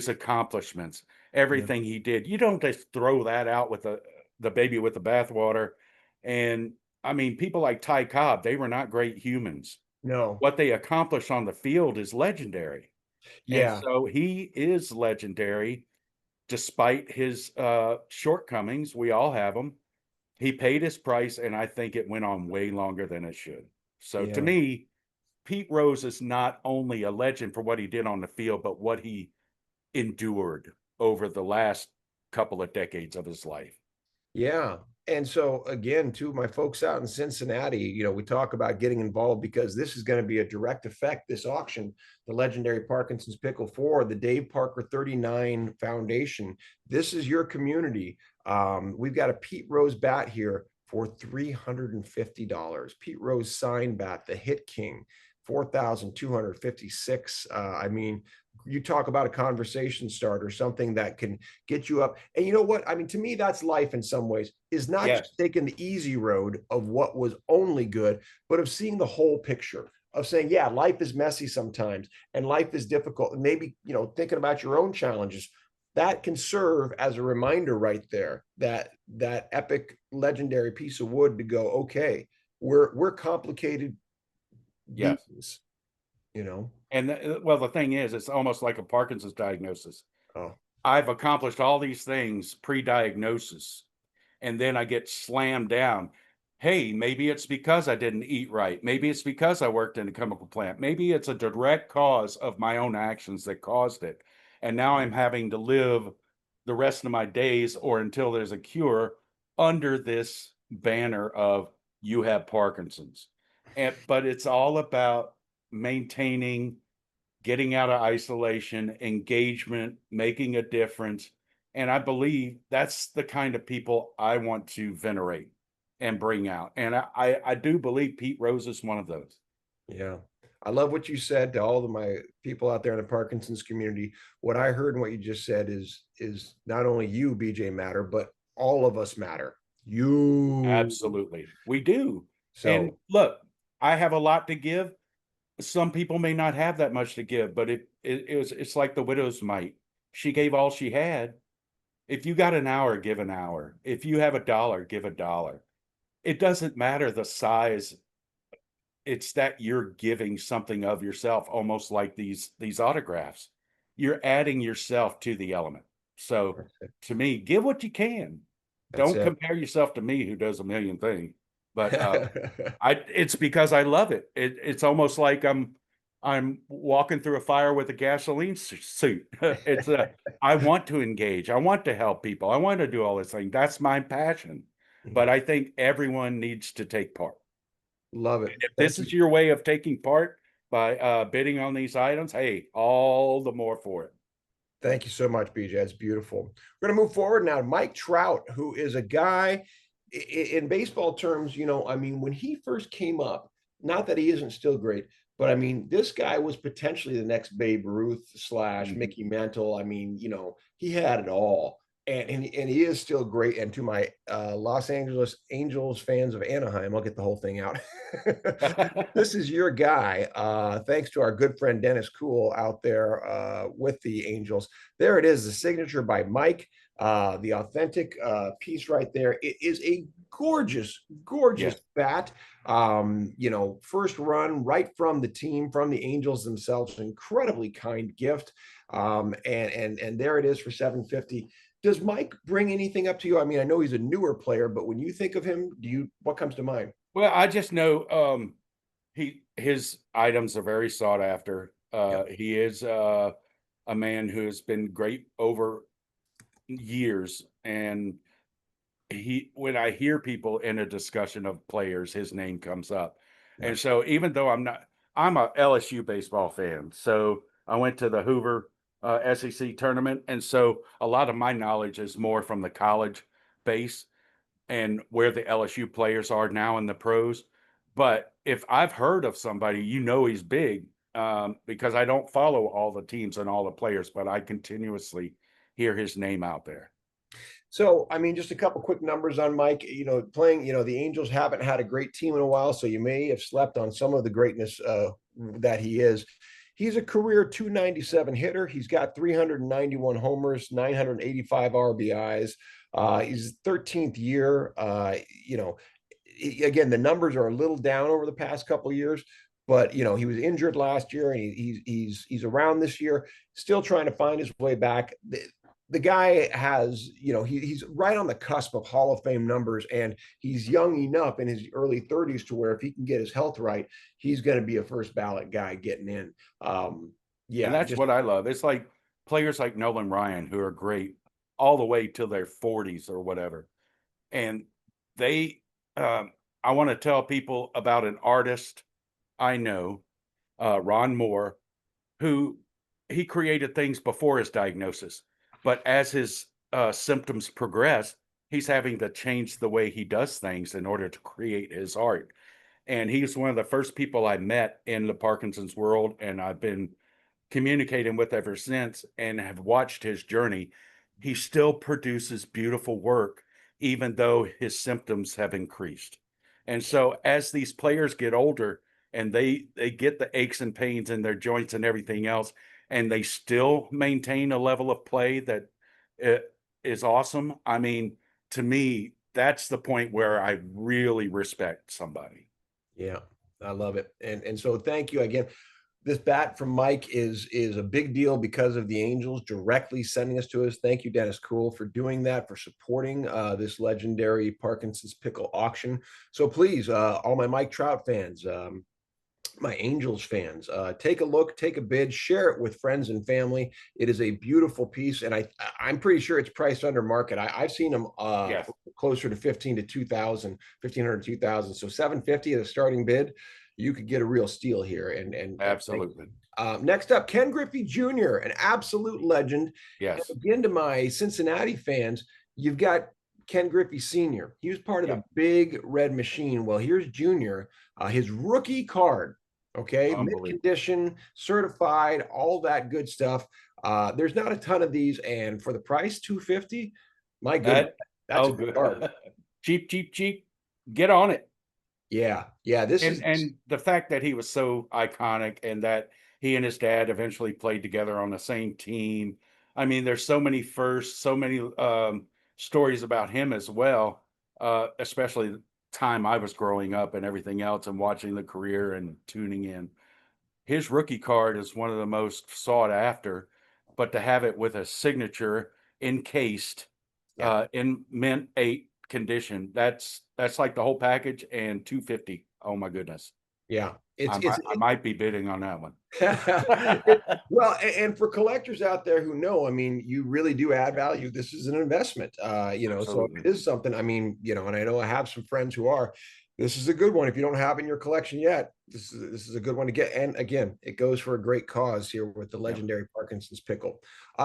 [SPEAKER 2] accomplishments,
[SPEAKER 1] yeah,
[SPEAKER 2] everything he did. You don't just throw that out with the baby with the bathwater. And I mean, people like Ty Cobb, they were not great humans.
[SPEAKER 1] no,
[SPEAKER 2] What they accomplished on the field is legendary. And
[SPEAKER 1] yeah,
[SPEAKER 2] so he is legendary despite his shortcomings. We all have them. He paid his price, and I think it went on way longer than it should. So to
[SPEAKER 1] yeah.
[SPEAKER 2] me, Pete Rose is not only a legend for what he did on the field, but what he endured over the last couple of decades of his life.
[SPEAKER 1] Yeah. And so again, to my folks out in Cincinnati, we talk about getting involved because this is going to be a direct effect. This auction, the legendary Parkinson's Pickle for the Dave Parker 39 Foundation. This is your community. We've got a Pete Rose bat here for $350. Pete Rose sign bat, the Hit King, 4,256. I mean, you talk about a conversation starter, something that can get you up. And you know what? I mean, to me, that's life in some ways, is not
[SPEAKER 2] Yes.
[SPEAKER 1] just taking the easy road of what was only good, but of seeing the whole picture, of saying, yeah, life is messy sometimes and life is difficult. And maybe, thinking about your own challenges, that can serve as a reminder right there, that epic legendary piece of wood to go, okay, we're complicated
[SPEAKER 2] Yes.
[SPEAKER 1] beings, you know.
[SPEAKER 2] And well, the thing is, it's almost like a Parkinson's diagnosis.
[SPEAKER 1] Oh,
[SPEAKER 2] I've accomplished all these things pre-diagnosis, and then I get slammed down. Hey, maybe it's because I didn't eat right. Maybe it's because I worked in a chemical plant. Maybe it's a direct cause of my own actions that caused it. And now I'm having to live the rest of my days or until there's a cure under this banner of you have Parkinson's. But it's all about maintaining, getting out of isolation, engagement, making a difference. And I believe that's the kind of people I want to venerate and bring out. And I do believe Pete Rose is one of those.
[SPEAKER 1] yeah. I love what you said to all of my people out there in the Parkinson's community. What I heard and what you just said is not only you, BJ, matter, but all of us matter. You.
[SPEAKER 2] Absolutely. We do. And
[SPEAKER 1] So
[SPEAKER 2] look, I have a lot to give. Some people may not have that much to give, but it's like the widow's mite. She gave all she had. If you got an hour, give an hour. If you have a dollar, give a dollar. It doesn't matter the size. It's that you're giving something of yourself, almost like these autographs. You're adding yourself to the element. So
[SPEAKER 1] that's it.
[SPEAKER 2] to me, give what you can.
[SPEAKER 1] That's
[SPEAKER 2] Don't
[SPEAKER 1] it.
[SPEAKER 2] compare yourself to me who does a million things. But it's because I love it. It's almost like I'm walking through a fire with a gasoline suit. It's a I want to engage. I want to help people. I want to do all this thing. That's my passion. But I think everyone needs to take part.
[SPEAKER 1] Love it.
[SPEAKER 2] If
[SPEAKER 1] Thank
[SPEAKER 2] this
[SPEAKER 1] you.
[SPEAKER 2] is your way of taking part by bidding on these items, hey, all the more for it.
[SPEAKER 1] Thank you so much, BJ. That's beautiful. We're going to move forward now. Mike Trout, who is a guy in baseball terms, I mean, when he first came up, not that he isn't still great, but I mean, this guy was potentially the next Babe Ruth slash
[SPEAKER 2] Mhm.
[SPEAKER 1] Mickey Mantle. I mean, he had it all. And he is still great. And to my Los Angeles Angels fans of Anaheim, I'll get the whole thing out. This is your guy. Thanks to our good friend Dennis Cool out there with the Angels. There it is, the signature by Mike, the authentic piece right there. It is a gorgeous, gorgeous
[SPEAKER 2] Yes.
[SPEAKER 1] bat. First run right from the team, from the Angels themselves. Incredibly kind gift. And there it is for 750. Does Mike bring anything up to you? I mean, I know he's a newer player, but when you think of him, what comes to mind?
[SPEAKER 2] Well, I just know his items are very sought after.
[SPEAKER 1] Yep.
[SPEAKER 2] He is a man who has been great over years, and he when I hear people in a discussion of players, his name comes up.
[SPEAKER 1] Yeah.
[SPEAKER 2] And so even though I'm a LSU baseball fan. So I went to the Hoover SEC tournament. And so a lot of my knowledge is more from the college base and where the LSU players are now in the pros. But if I've heard of somebody, he's big, because I don't follow all the teams and all the players, but I continuously hear his name out there.
[SPEAKER 1] So, I mean, just a couple quick numbers on Mike. Playing, the Angels haven't had a great team in a while, so you may have slept on some of the greatness that he is. He's a career 297 hitter. He's got 391 homers, 985 RBIs. He's 13th year. Again, the numbers are a little down over the past couple of years, but he was injured last year, and he's around this year, still trying to find his way back. The guy has, he's right on the cusp of Hall of Fame numbers, and he's young enough in his early 30s to where if he can get his health right, he's going to be a first ballot guy getting in.
[SPEAKER 2] And
[SPEAKER 1] Yeah,
[SPEAKER 2] that's
[SPEAKER 1] just
[SPEAKER 2] what I love. It's like players like Nolan Ryan who are great all the way till their 40s or whatever. And they, I want to tell people about an artist I know, Ron Moore, who he created things before his diagnosis, but as his symptoms progress, he's having to change the way he does things in order to create his art. And he's one of the first people I met in the Parkinson's world, and I've been communicating with ever since and have watched his journey. He still produces beautiful work, even though his symptoms have increased. And so as these players get older and they get the aches and pains in their joints and everything else, and they still maintain a level of play that uh, is awesome. I mean, to me, that's the point where I really respect somebody.
[SPEAKER 1] Yeah, I love it. And so thank you again. This bat from Mike is a big deal because of the Angels directly sending us to us. Thank you, Dennis Cool, for doing that, for supporting this legendary Parkinson's Pickle auction. So please, all my Mike Trout fans, my Angels fans, take a look, take a bid, share it with friends and family. It is a beautiful piece, and I'm pretty sure it's priced under market. I've seen them
[SPEAKER 2] Yes,
[SPEAKER 1] closer to 15 to 2,000, 1,500, 2,000. So 750 at a starting bid, you could get a real steal here. And thank you.
[SPEAKER 2] absolutely.
[SPEAKER 1] Next up, Ken Griffey Jr., an absolute legend. And
[SPEAKER 2] Yes.
[SPEAKER 1] again, to my Cincinnati fans, you've got Ken Griffey Sr. He was part of the
[SPEAKER 2] Yep.
[SPEAKER 1] big red machine. Well, here's Junior, his rookie card. Okay, mint
[SPEAKER 2] Unbelievable.
[SPEAKER 1] condition, certified, all that good stuff. There's not a ton of these, and for the price, 250, my goodness,
[SPEAKER 2] That
[SPEAKER 1] that's a
[SPEAKER 2] oh,
[SPEAKER 1] good card.
[SPEAKER 2] good. Cheap, cheap, cheap. Get on it.
[SPEAKER 1] Yeah, yeah. This is
[SPEAKER 2] And the fact that he was so iconic and that he and his dad eventually played together on the same team. I mean, there's so many firsts, so many stories about him as well, especially the time I was growing up and everything else and watching the career and tuning in. His rookie card is one of the most sought after, but to have it with a signature encased
[SPEAKER 1] yeah,
[SPEAKER 2] in mint 8 condition, that's like the whole package and 250. Oh my goodness.
[SPEAKER 1] yeah.
[SPEAKER 2] I might be bidding on that one.
[SPEAKER 1] Well, and for collectors out there who know, I mean, you really do add value. This is an investment, so
[SPEAKER 2] Absolutely.
[SPEAKER 1] it is something. I mean, and I know I have some friends who are. This is a good one. If you don't have it in your collection yet, this is a good one to get. And again, it goes for a great cause here with the
[SPEAKER 2] Yep.
[SPEAKER 1] legendary Parkinson's pickle.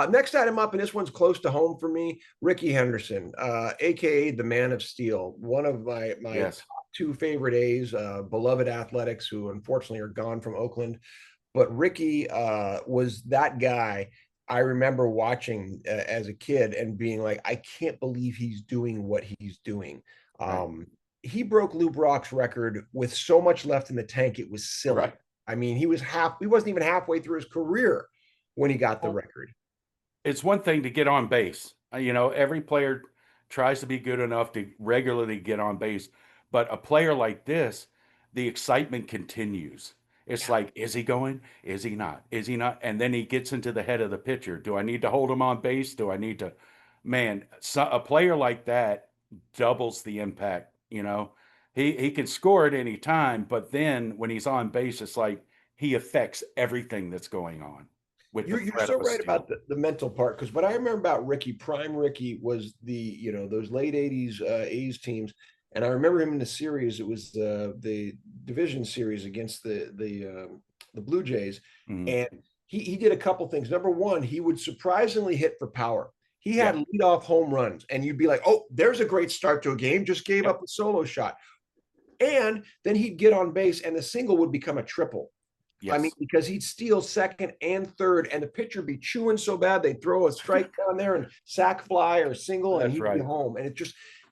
[SPEAKER 1] Next item up, and this one's close to home for me, Ricky Henderson, aka the Man of Steel, one of my
[SPEAKER 2] Yes.
[SPEAKER 1] top two favorite A's, beloved athletics who unfortunately are gone from Oakland. But Ricky was that guy I remember watching as a kid and being like, I can't believe he's doing what he's doing.
[SPEAKER 2] Right.
[SPEAKER 1] Um, he broke Lou Brock's record with so much left in the tank, it was silly.
[SPEAKER 2] Right.
[SPEAKER 1] I mean, he wasn't even halfway through his career when he got the
[SPEAKER 2] Well,
[SPEAKER 1] record.
[SPEAKER 2] it's one thing to get on base. Every player tries to be good enough to regularly get on base, but a player like this, the excitement continues. It's
[SPEAKER 1] Yeah.
[SPEAKER 2] like, is he going? Is he not? Is he not? And then he gets into the head of the pitcher. Do I need to hold him on base? Do I need to? Man, a player like that doubles the impact. He can score at any time, but then when he's on base, it's like he affects everything that's going on with the
[SPEAKER 1] You're
[SPEAKER 2] threat
[SPEAKER 1] so
[SPEAKER 2] of a
[SPEAKER 1] right about
[SPEAKER 2] steal.
[SPEAKER 1] the mental part because what I remember about Ricky, prime Ricky, was those late '80s A's teams, and I remember him in the series. It was the division series against the Blue Jays,
[SPEAKER 2] Mhm.
[SPEAKER 1] and he did a couple things. Number one, he would surprisingly hit for power. He had
[SPEAKER 2] Yep.
[SPEAKER 1] leadoff home runs, and you'd be like, "Oh, there's a great start to a game." Just gave
[SPEAKER 2] Yep.
[SPEAKER 1] up a solo shot, and then he'd get on base, and the single would become a triple. I mean,
[SPEAKER 2] Yes.
[SPEAKER 1] because he'd steal second and third, and the pitcher be chewing so bad they'd throw a strike down there and sack fly or single, and
[SPEAKER 2] That's
[SPEAKER 1] he'd be
[SPEAKER 2] right.
[SPEAKER 1] home. And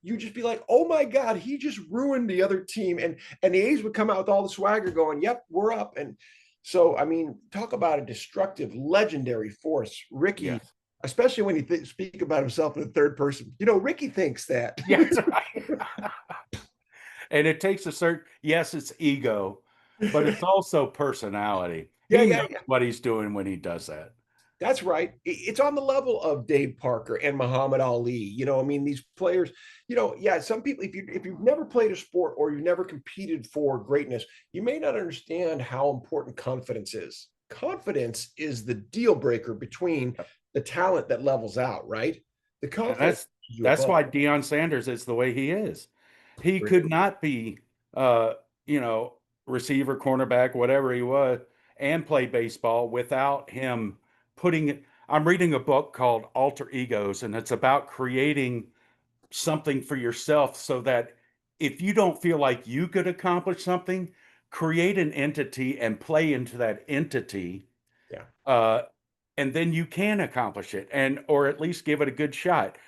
[SPEAKER 1] you just be like, oh my God, he just ruined the other team. And the A's would come out with all the swagger going, yep, we're up. And so, I mean, talk about a destructive, legendary force. Ricky,
[SPEAKER 2] Yes.
[SPEAKER 1] especially when you speak about himself in the third person, Ricky thinks that.
[SPEAKER 2] Yes, right. And it takes a certain yes, it's ego, but it's also personality.
[SPEAKER 1] Yeah,
[SPEAKER 2] He
[SPEAKER 1] yeah,
[SPEAKER 2] knows what he's doing when he does that.
[SPEAKER 1] that's right. It's on the level of Dave Parker and Muhammad Ali. I mean, these players, yeah, some people, if you've never played a sport or you've never competed for greatness, you may not understand how important confidence is. Confidence is the deal breaker between
[SPEAKER 2] Yep.
[SPEAKER 1] the talent that levels out, right? The
[SPEAKER 2] And
[SPEAKER 1] confidence
[SPEAKER 2] that's
[SPEAKER 1] pushes you
[SPEAKER 2] that's
[SPEAKER 1] above.
[SPEAKER 2] why Deion Sanders is the way he is. He could not be, uh, you know, receiver, cornerback, whatever he was, and play baseball without him putting it. I'm reading a book called Alter Egos, and it's about creating something for yourself so that if you don't feel like you could accomplish something, create an entity and play into that entity,
[SPEAKER 1] Yeah.
[SPEAKER 2] uh, and then you can accomplish it, and or at least give it a good shot.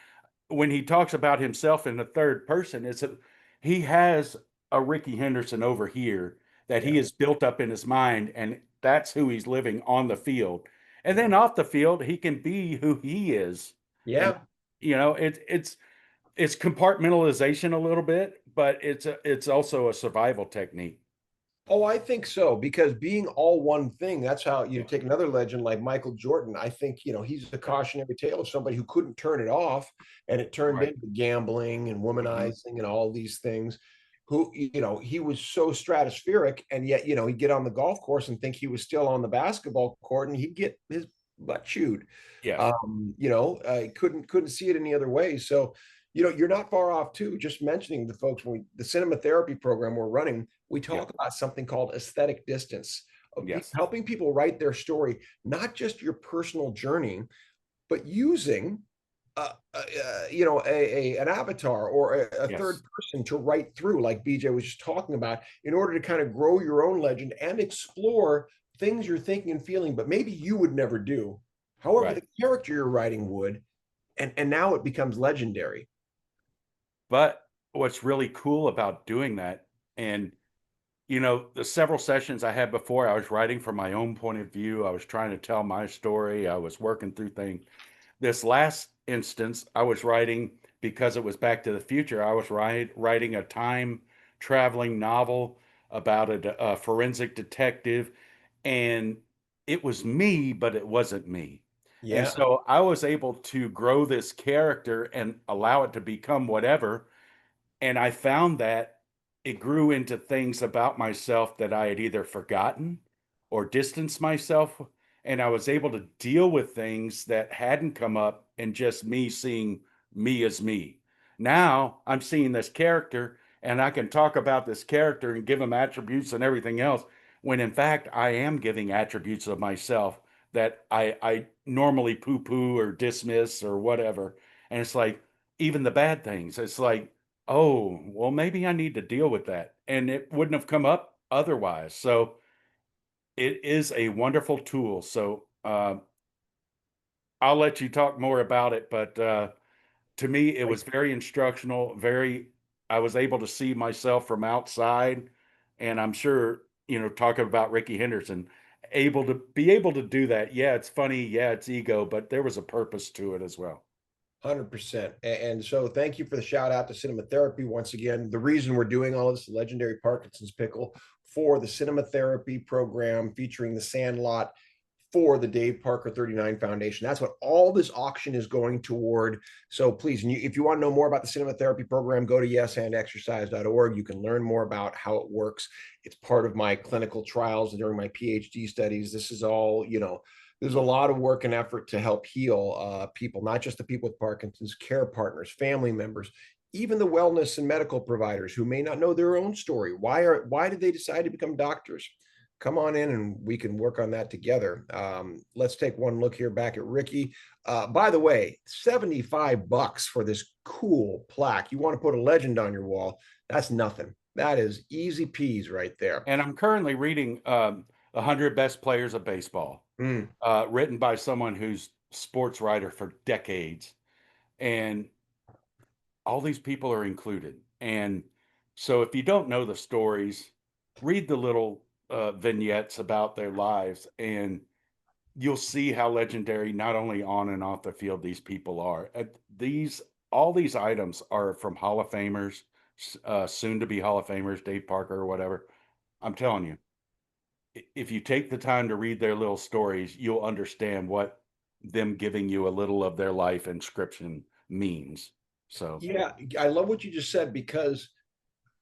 [SPEAKER 2] When he talks about himself in the third person, he has a Ricky Henderson over here that
[SPEAKER 1] Yeah.
[SPEAKER 2] he has built up in his mind, and that's who he's living on the field. And
[SPEAKER 1] Yeah.
[SPEAKER 2] then off the field, he can be who he is. And
[SPEAKER 1] Yeah.
[SPEAKER 2] it's compartmentalization a little bit, but it's also a survival technique.
[SPEAKER 1] Oh, I think so, because being all one thing, that's how you
[SPEAKER 2] Yeah.
[SPEAKER 1] take another legend like Michael Jordan. I think, he's a cautionary tale of somebody who couldn't turn it off, and it turned
[SPEAKER 2] Right.
[SPEAKER 1] into gambling and
[SPEAKER 2] Mhm.
[SPEAKER 1] womanizing and all these things. Who, he was so stratospheric, and yet, he'd get on the golf course and think he was still on the basketball court, and he'd get his butt chewed.
[SPEAKER 2] Yes.
[SPEAKER 1] Couldn't see it any other way. So, you're not far off too. Just mentioning the folks when the cinema therapy program we're running, we
[SPEAKER 2] Yeah.
[SPEAKER 1] talk about something called aesthetic distance, of
[SPEAKER 2] Yes.
[SPEAKER 1] helping people write their story, not just your personal journey, but using an avatar or a third
[SPEAKER 2] Yes.
[SPEAKER 1] person to write through, like BJ was just talking about, in order to kind of grow your own legend and explore things you're thinking and feeling, but maybe you would never do. However,
[SPEAKER 2] Right.
[SPEAKER 1] the character you're writing would, and now it becomes legendary.
[SPEAKER 2] But what's really cool about doing that, and the several sessions I had before, I was writing from my own point of view. I was trying to tell my story. I was working through things. This last instance, I was writing because it was Back to the Future. I was writing a time traveling novel about a forensic detective, and it was me, but it wasn't me. And
[SPEAKER 1] Yeah.
[SPEAKER 2] so I was able to grow this character and allow it to become whatever, and I found that it grew into things about myself that I had either forgotten or distanced myself, and I was able to deal with things that hadn't come up and just me seeing me as me. Now I'm seeing this character and I can talk about this character and give him attributes and everything else, when in fact I am giving attributes of myself that I normally poo-poo or dismiss or whatever. And it's like, even the bad things, it's like, oh, well, maybe I need to deal with that, and it wouldn't have come up otherwise. So it is a wonderful tool. So I'll let you talk more about it, but to me, it was very instructional. I was able to see myself from outside, and I'm sure talking about Ricky Henderson, able to do that. Yeah, it's funny. Yeah, it's ego, but there was a purpose to it as well.
[SPEAKER 1] 100%. And so thank you for the shout out to cinema therapy once again. The reason we're doing all this, legendary Parkinson's Pickle, for the cinema therapy program featuring the Sandlot for the Dave Parker 39 Foundation. That's what all this auction is going toward. So please, if you want to know more about the cinema therapy program, go to yesandexercise.org. You can learn more about how it works. It's part of my clinical trials during my PhD studies. This is all, there's a lot of work and effort to help heal people, not just the people with Parkinson's, care partners, family members, even the wellness and medical providers who may not know their own story. Why did they decide to become doctors? Come on in and we can work on that together. Let's take one look here back at Ricky. By the way, $75 for this cool plaque. You want to put a legend on your wall? That's nothing. That is easy peas right there.
[SPEAKER 2] And I'm currently reading 100 Best Players of Baseball,
[SPEAKER 1] Mm.
[SPEAKER 2] written by someone who's sports writer for decades. And all these people are included. And so if you don't know the stories, read the little vignettes about their lives, and you'll see how legendary, not only on and off the field, these people are. All these items are from Hall of Famers, soon to be Hall of Famers, Dave Parker or whatever. I'm telling you, if you take the time to read their little stories, you'll understand what them giving you a little of their life inscription means. So,
[SPEAKER 1] Yeah, I love what you just said, because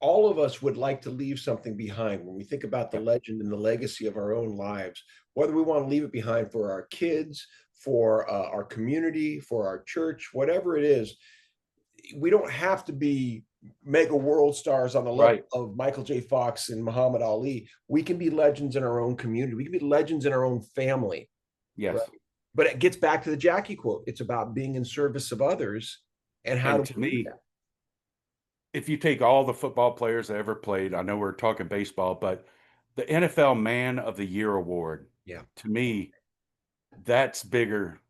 [SPEAKER 1] all of us would like to leave something behind when we think about the
[SPEAKER 2] yeah,
[SPEAKER 1] legend and the legacy of our own lives, whether we want to leave it behind for our kids, for our community, for our church, whatever it is. We don't have to be mega world stars on the level
[SPEAKER 2] Right.
[SPEAKER 1] of Michael J. Fox and Muhammad Ali. We can be legends in our own community. We can be legends in our own family, right?
[SPEAKER 2] Yes.
[SPEAKER 1] But it gets back to the Jackie quote. It's about being in service of others, and how
[SPEAKER 2] And
[SPEAKER 1] do
[SPEAKER 2] to
[SPEAKER 1] we do
[SPEAKER 2] me,
[SPEAKER 1] that?
[SPEAKER 2] if you take all the football players that ever played, I know we're talking baseball, but the NFL Man of the Year award,
[SPEAKER 1] Yeah,
[SPEAKER 2] to me, that's bigger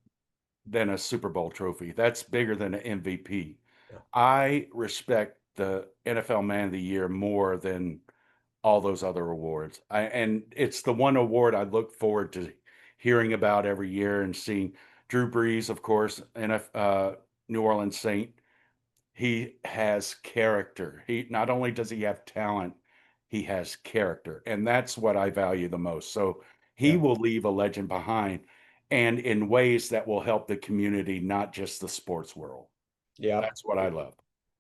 [SPEAKER 2] than a Super Bowl trophy. That's bigger than an MVP.
[SPEAKER 1] yeah,
[SPEAKER 2] I respect the NFL Man of the Year more than all those other awards. And it's the one award I look forward to hearing about every year and seeing. Drew Brees, of course, New Orleans Saint. He has character. He not only does he have talent, he has character, and that's what I value the most. So he
[SPEAKER 1] yeah,
[SPEAKER 2] will leave a legend behind, and in ways that will help the community, not just the sports world.
[SPEAKER 1] yeah.
[SPEAKER 2] That's what I love.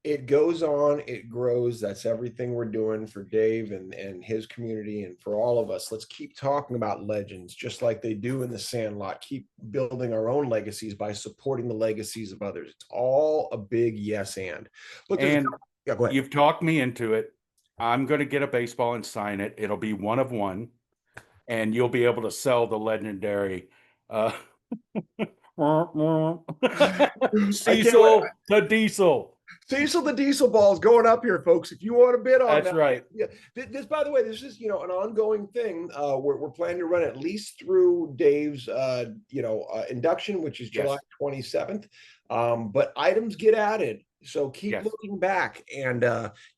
[SPEAKER 1] It goes on, it grows. That's everything we're doing for Dave and his community and for all of us. Let's keep talking about legends, just like they do in the Sandlot. Keep building our own legacies by supporting the legacies of others. It's all a big yes and. Look, there's a
[SPEAKER 2] And
[SPEAKER 1] couple. Yeah, go ahead.
[SPEAKER 2] you've talked me into it. I'm going to get a baseball and sign it. It'll be one of one, and you'll be able to sell the legendary uh,
[SPEAKER 1] I can't wait.
[SPEAKER 2] Cecil the Diesel.
[SPEAKER 1] Cecil the Diesel Ball is going up here, folks. If you want to bid on
[SPEAKER 2] That's
[SPEAKER 1] that,
[SPEAKER 2] right.
[SPEAKER 1] yeah. This, by the way, this is an ongoing thing. We're planning to run at least through Dave's induction, which is July
[SPEAKER 2] Yes.
[SPEAKER 1] 27th. But items get added, so keep
[SPEAKER 2] Yes.
[SPEAKER 1] looking back. And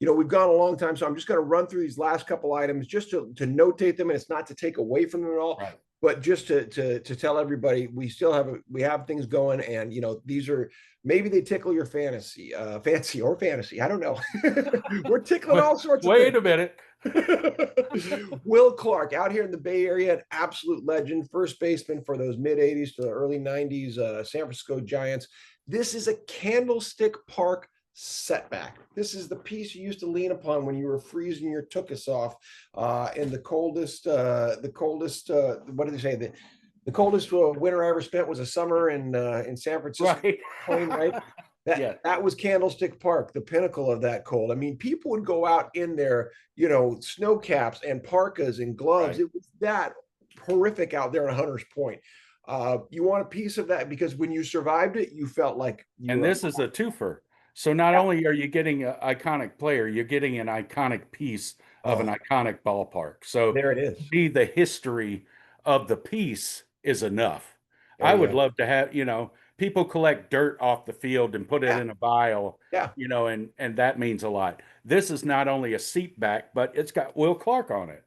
[SPEAKER 1] we've gone a long time, so I'm just going to run through these last couple items just to notate them, and it's not to take away from them at all.
[SPEAKER 2] Right.
[SPEAKER 1] But just to tell everybody, we still have things going, and these are, maybe they tickle your fancy. I don't know. We're tickling all sorts of
[SPEAKER 2] Wait
[SPEAKER 1] things.
[SPEAKER 2] a minute.
[SPEAKER 1] Will Clark, out here in the Bay Area, an absolute legend, first baseman for those mid 80s to the early 90s San Francisco Giants. This is a Candlestick Park setback. This is the piece you used to lean upon when you were freezing your tuchus off in the coldest, what did they say? The coldest winter I ever spent was a summer in San Francisco.
[SPEAKER 2] Right.
[SPEAKER 1] Right? That
[SPEAKER 2] Yeah.
[SPEAKER 1] that was Candlestick Park, the pinnacle of that cold. I mean, people would go out in their, snow caps and parkas and gloves.
[SPEAKER 2] Right.
[SPEAKER 1] It was that horrific out there in Hunter's Point. You want a piece of that because when you survived it, you felt like you
[SPEAKER 2] And
[SPEAKER 1] were.
[SPEAKER 2] this is a twofer. So not
[SPEAKER 1] Yeah.
[SPEAKER 2] only are you getting an iconic player, you're getting an iconic piece of an
[SPEAKER 1] Oh,
[SPEAKER 2] iconic ballpark. So
[SPEAKER 1] there it
[SPEAKER 2] to
[SPEAKER 1] is.
[SPEAKER 2] me, the history of the piece is enough.
[SPEAKER 1] There
[SPEAKER 2] I
[SPEAKER 1] you
[SPEAKER 2] would
[SPEAKER 1] go.
[SPEAKER 2] love to have, people collect dirt off the field and put it
[SPEAKER 1] Yeah,
[SPEAKER 2] in a vial,
[SPEAKER 1] yeah.
[SPEAKER 2] and that means a lot. This is not only a seat back, but it's got Will Clark on it.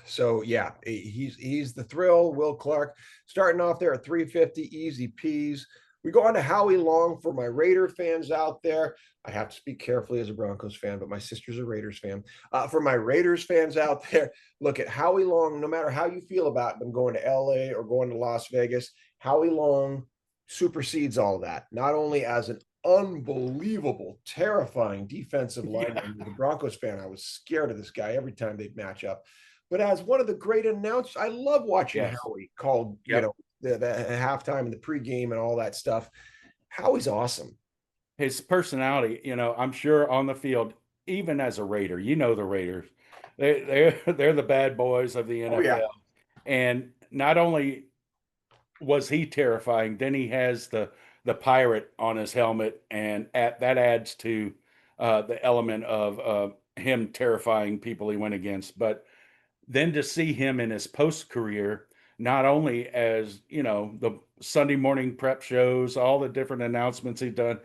[SPEAKER 1] So yeah, he's the thrill. Will Clark starting off there at 350, easy peas. We go on to Howie Long for my Raider fans out there. I have to speak carefully as a Broncos fan, but my sister's a Raiders fan. For my Raiders fans out there, look at Howie Long. No matter how you feel about them going to LA or going to Las Vegas, Howie Long supersedes all of that. Not only as an unbelievable, terrifying defensive lineman.
[SPEAKER 2] Yeah.
[SPEAKER 1] As a Broncos fan, I was scared of this guy every time they'd match up. But as one of the great announcers, I love watching
[SPEAKER 2] Yes.
[SPEAKER 1] Howie called,
[SPEAKER 2] Yep.
[SPEAKER 1] the halftime and the pregame and all that stuff. Howie's awesome.
[SPEAKER 2] His personality, I'm sure on the field, even as a Raider, the Raiders, they're the bad boys of the
[SPEAKER 1] Oh yeah,
[SPEAKER 2] NFL. And not only was he terrifying, then he has the pirate on his helmet, and that adds to the element of him terrifying people he went against. But then to see him in his post career, not only as the Sunday morning prep shows, all the different announcements he's done,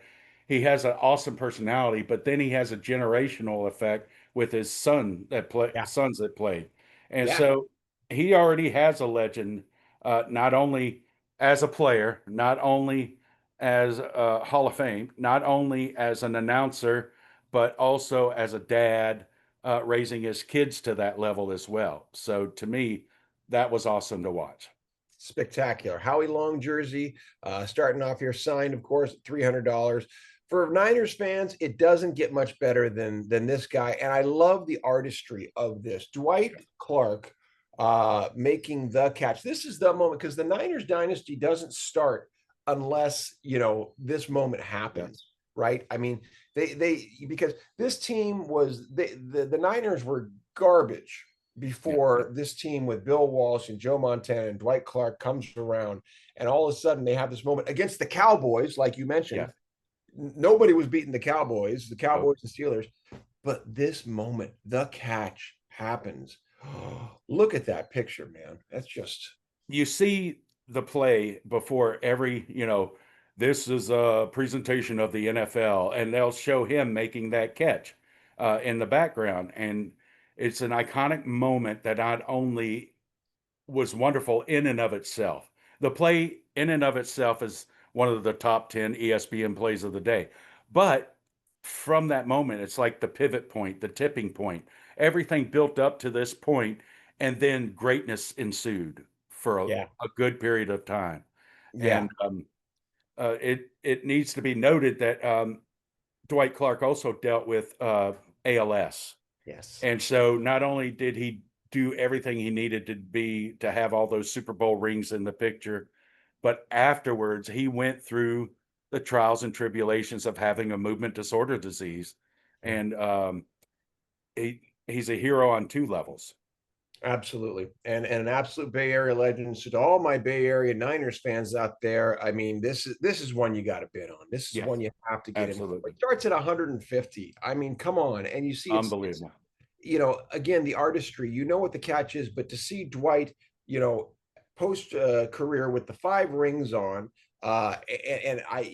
[SPEAKER 2] he has an awesome personality. But then he has a generational effect with his
[SPEAKER 1] yeah,
[SPEAKER 2] sons that played, and
[SPEAKER 1] yeah.
[SPEAKER 2] so he already has a legend, not only as a player, not only as a Hall of Fame, not only as an announcer, but also as a dad raising his kids to that level as well. So to me, that was awesome to watch.
[SPEAKER 1] Spectacular. Howie Long jersey, starting off here, signed, of course, at $300. For Niners fans, it doesn't get much better than this guy. And I love the artistry of this. Dwight Clark making the catch. This is the moment because the Niners dynasty doesn't start unless this moment
[SPEAKER 2] Yes.
[SPEAKER 1] happens, right? I mean, Because this team was the Niners were garbage
[SPEAKER 2] Yeah.
[SPEAKER 1] before this team with Bill Walsh and Joe Montana and Dwight Clark comes around, and all of a sudden they have this moment against the Cowboys, like you
[SPEAKER 2] Yeah.
[SPEAKER 1] mentioned. Nobody was beating the Cowboys
[SPEAKER 2] Oh,
[SPEAKER 1] and Steelers, but this moment, the catch happens. Look at that picture, man. That's just
[SPEAKER 2] you see the play before every, this is a presentation of the NFL, and they'll show him making that catch in the background. And it's an iconic moment that not only was wonderful in and of itself. The play in and of itself is one of the top 10 ESPN plays of the day. But from that moment, it's like the pivot point, the tipping point. Everything built up to this point, and then greatness ensued for
[SPEAKER 1] yeah,
[SPEAKER 2] a good period of time.
[SPEAKER 1] yeah,
[SPEAKER 2] And it needs to be noted that Dwight Clark also dealt with ALS.
[SPEAKER 1] yes.
[SPEAKER 2] And so not only did he do everything he needed to have all those Super Bowl rings in the picture, but afterwards he went through the trials and tribulations of having a movement disorder disease.
[SPEAKER 1] Yeah.
[SPEAKER 2] And he's a hero on two levels.
[SPEAKER 1] Absolutely. And an absolute Bay Area legend. So to all my Bay Area Niners fans out there, I mean, this is one you got to bid on. This is
[SPEAKER 2] Yeah,
[SPEAKER 1] one you have to get in.
[SPEAKER 2] absolutely.
[SPEAKER 1] It starts at 150. I mean, come on. And you see it's
[SPEAKER 2] Unbelievable.
[SPEAKER 1] again, the artistry, what the catch is, but to see Dwight, post career with the 5 rings on, and I,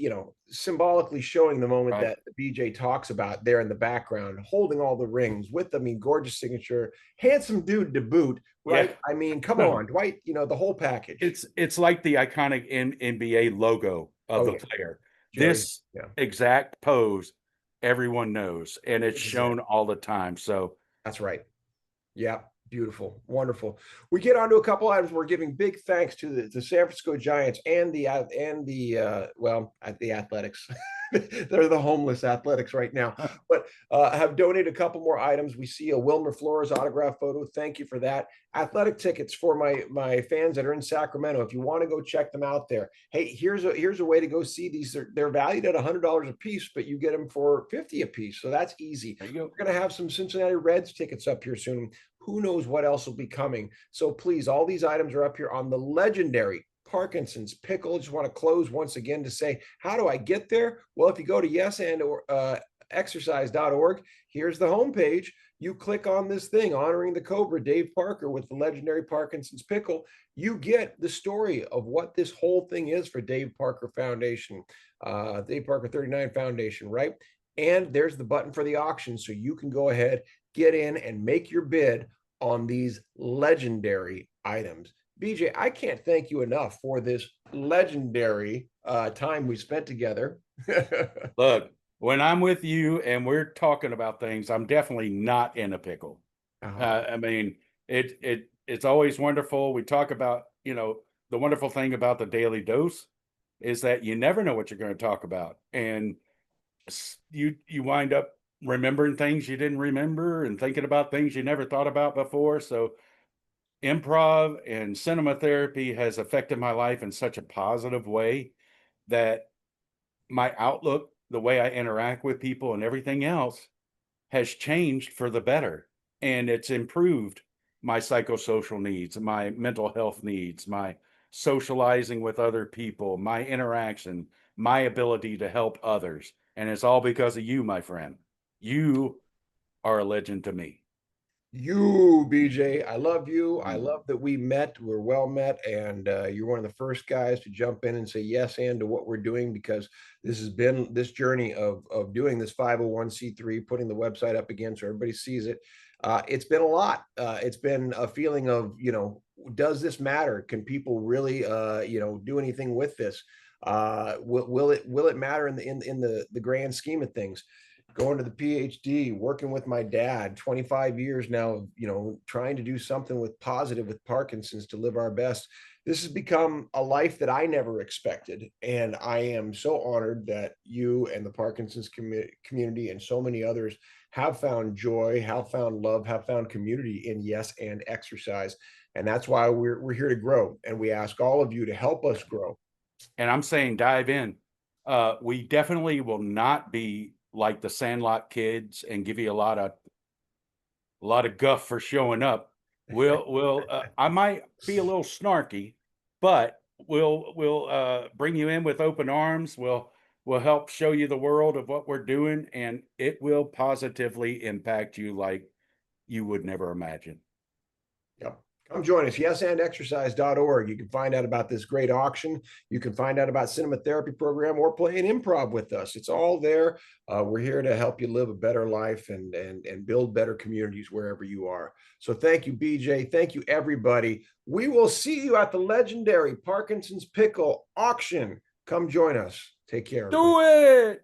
[SPEAKER 1] symbolically showing the moment
[SPEAKER 2] Right.
[SPEAKER 1] that the BJ talks about there in the background, holding all the rings with, I mean, gorgeous signature, handsome dude to boot,
[SPEAKER 2] Yeah.
[SPEAKER 1] right? I mean, come on, Dwight, the whole package.
[SPEAKER 2] It's like the iconic NBA logo of
[SPEAKER 1] Oh,
[SPEAKER 2] the
[SPEAKER 1] yeah,
[SPEAKER 2] player.
[SPEAKER 1] Jerry.
[SPEAKER 2] This
[SPEAKER 1] Yeah,
[SPEAKER 2] exact pose everyone knows, and it's
[SPEAKER 1] exactly.
[SPEAKER 2] shown all the time. So
[SPEAKER 1] That's right. Yeah, beautiful, wonderful. We get on to a couple items. We're giving big thanks to the San Francisco Giants and the Athletics. They're the homeless Athletics right now, but have donated a couple more items. We see a Wilmer Flores autograph photo. Thank you for that. Athletic tickets for my fans that are in Sacramento. If you want to go check them out there, hey, here's a way to go see these. They're valued at $100 a piece, but you get them for 50 a piece, so that's easy.
[SPEAKER 2] there you go.
[SPEAKER 1] We're going to have some Cincinnati Reds tickets up here soon. Who knows what else will be coming? So please, all these items are up here on the legendary Parkinson's Pickle. Just want to close once again to say, how do I get there? Well, if you go to exercise.org, here's the homepage. You click on this thing, honoring the Cobra, Dave Parker, with the legendary Parkinson's Pickle. You get the story of what this whole thing is for Dave Parker Foundation, Dave Parker 39 Foundation, right? And there's the button for the auction. So you can go ahead, get in, and make your bid on these legendary items. BJ, I can't thank you enough for this legendary time we spent together.
[SPEAKER 2] Look, when I'm with you and we're talking about things, I'm definitely not in a pickle.
[SPEAKER 1] Oh,
[SPEAKER 2] I mean, it's always wonderful. We talk about, the wonderful thing about the daily dose is that you never know what you're going to talk about, and you wind up remembering things you didn't remember and thinking about things you never thought about before. So improv and cinema therapy has affected my life in such a positive way that my outlook, the way I interact with people and everything else has changed for the better. And it's improved my psychosocial needs, my mental health needs, my socializing with other people, my interaction, my ability to help others. And it's all because of you, my friend. You are a legend to me.
[SPEAKER 1] you, BJ, I love you. I
[SPEAKER 2] Mm.
[SPEAKER 1] love that we met. We're well met, and you're one of the first guys to jump in and say yes and to what we're doing, because this has been this journey of doing this 501c3, putting the website up again so everybody sees it. It's been a lot. It's been a feeling of, does this matter? Can people really do anything with this? Will it matter in the grand scheme of things? Going to the PhD, working with my dad, 25 years now, trying to do something with positive with Parkinson's to live our best. This has become a life that I never expected. And I am so honored that you and the Parkinson's community and so many others have found joy, have found love, have found community in yes and exercise. And that's why we're here to grow. And we ask all of you to help us grow.
[SPEAKER 2] And I'm saying dive in. We definitely will not be like the Sandlot kids and give you a lot of guff for showing up. I might be a little snarky, but we'll bring you in with open arms. We'll help show you the world of what we're doing, and it will positively impact you like you would never imagine.
[SPEAKER 1] Yep. Come join us. Yesandexercise.org. You can find out about this great auction. You can find out about cinema therapy program or playing improv with us. It's all there. We're here to help you live a better life and build better communities wherever you are. So thank you, BJ. Thank you, everybody. We will see you at the legendary Parkinson's Pickle auction. Come join us. Take care.
[SPEAKER 2] Do it.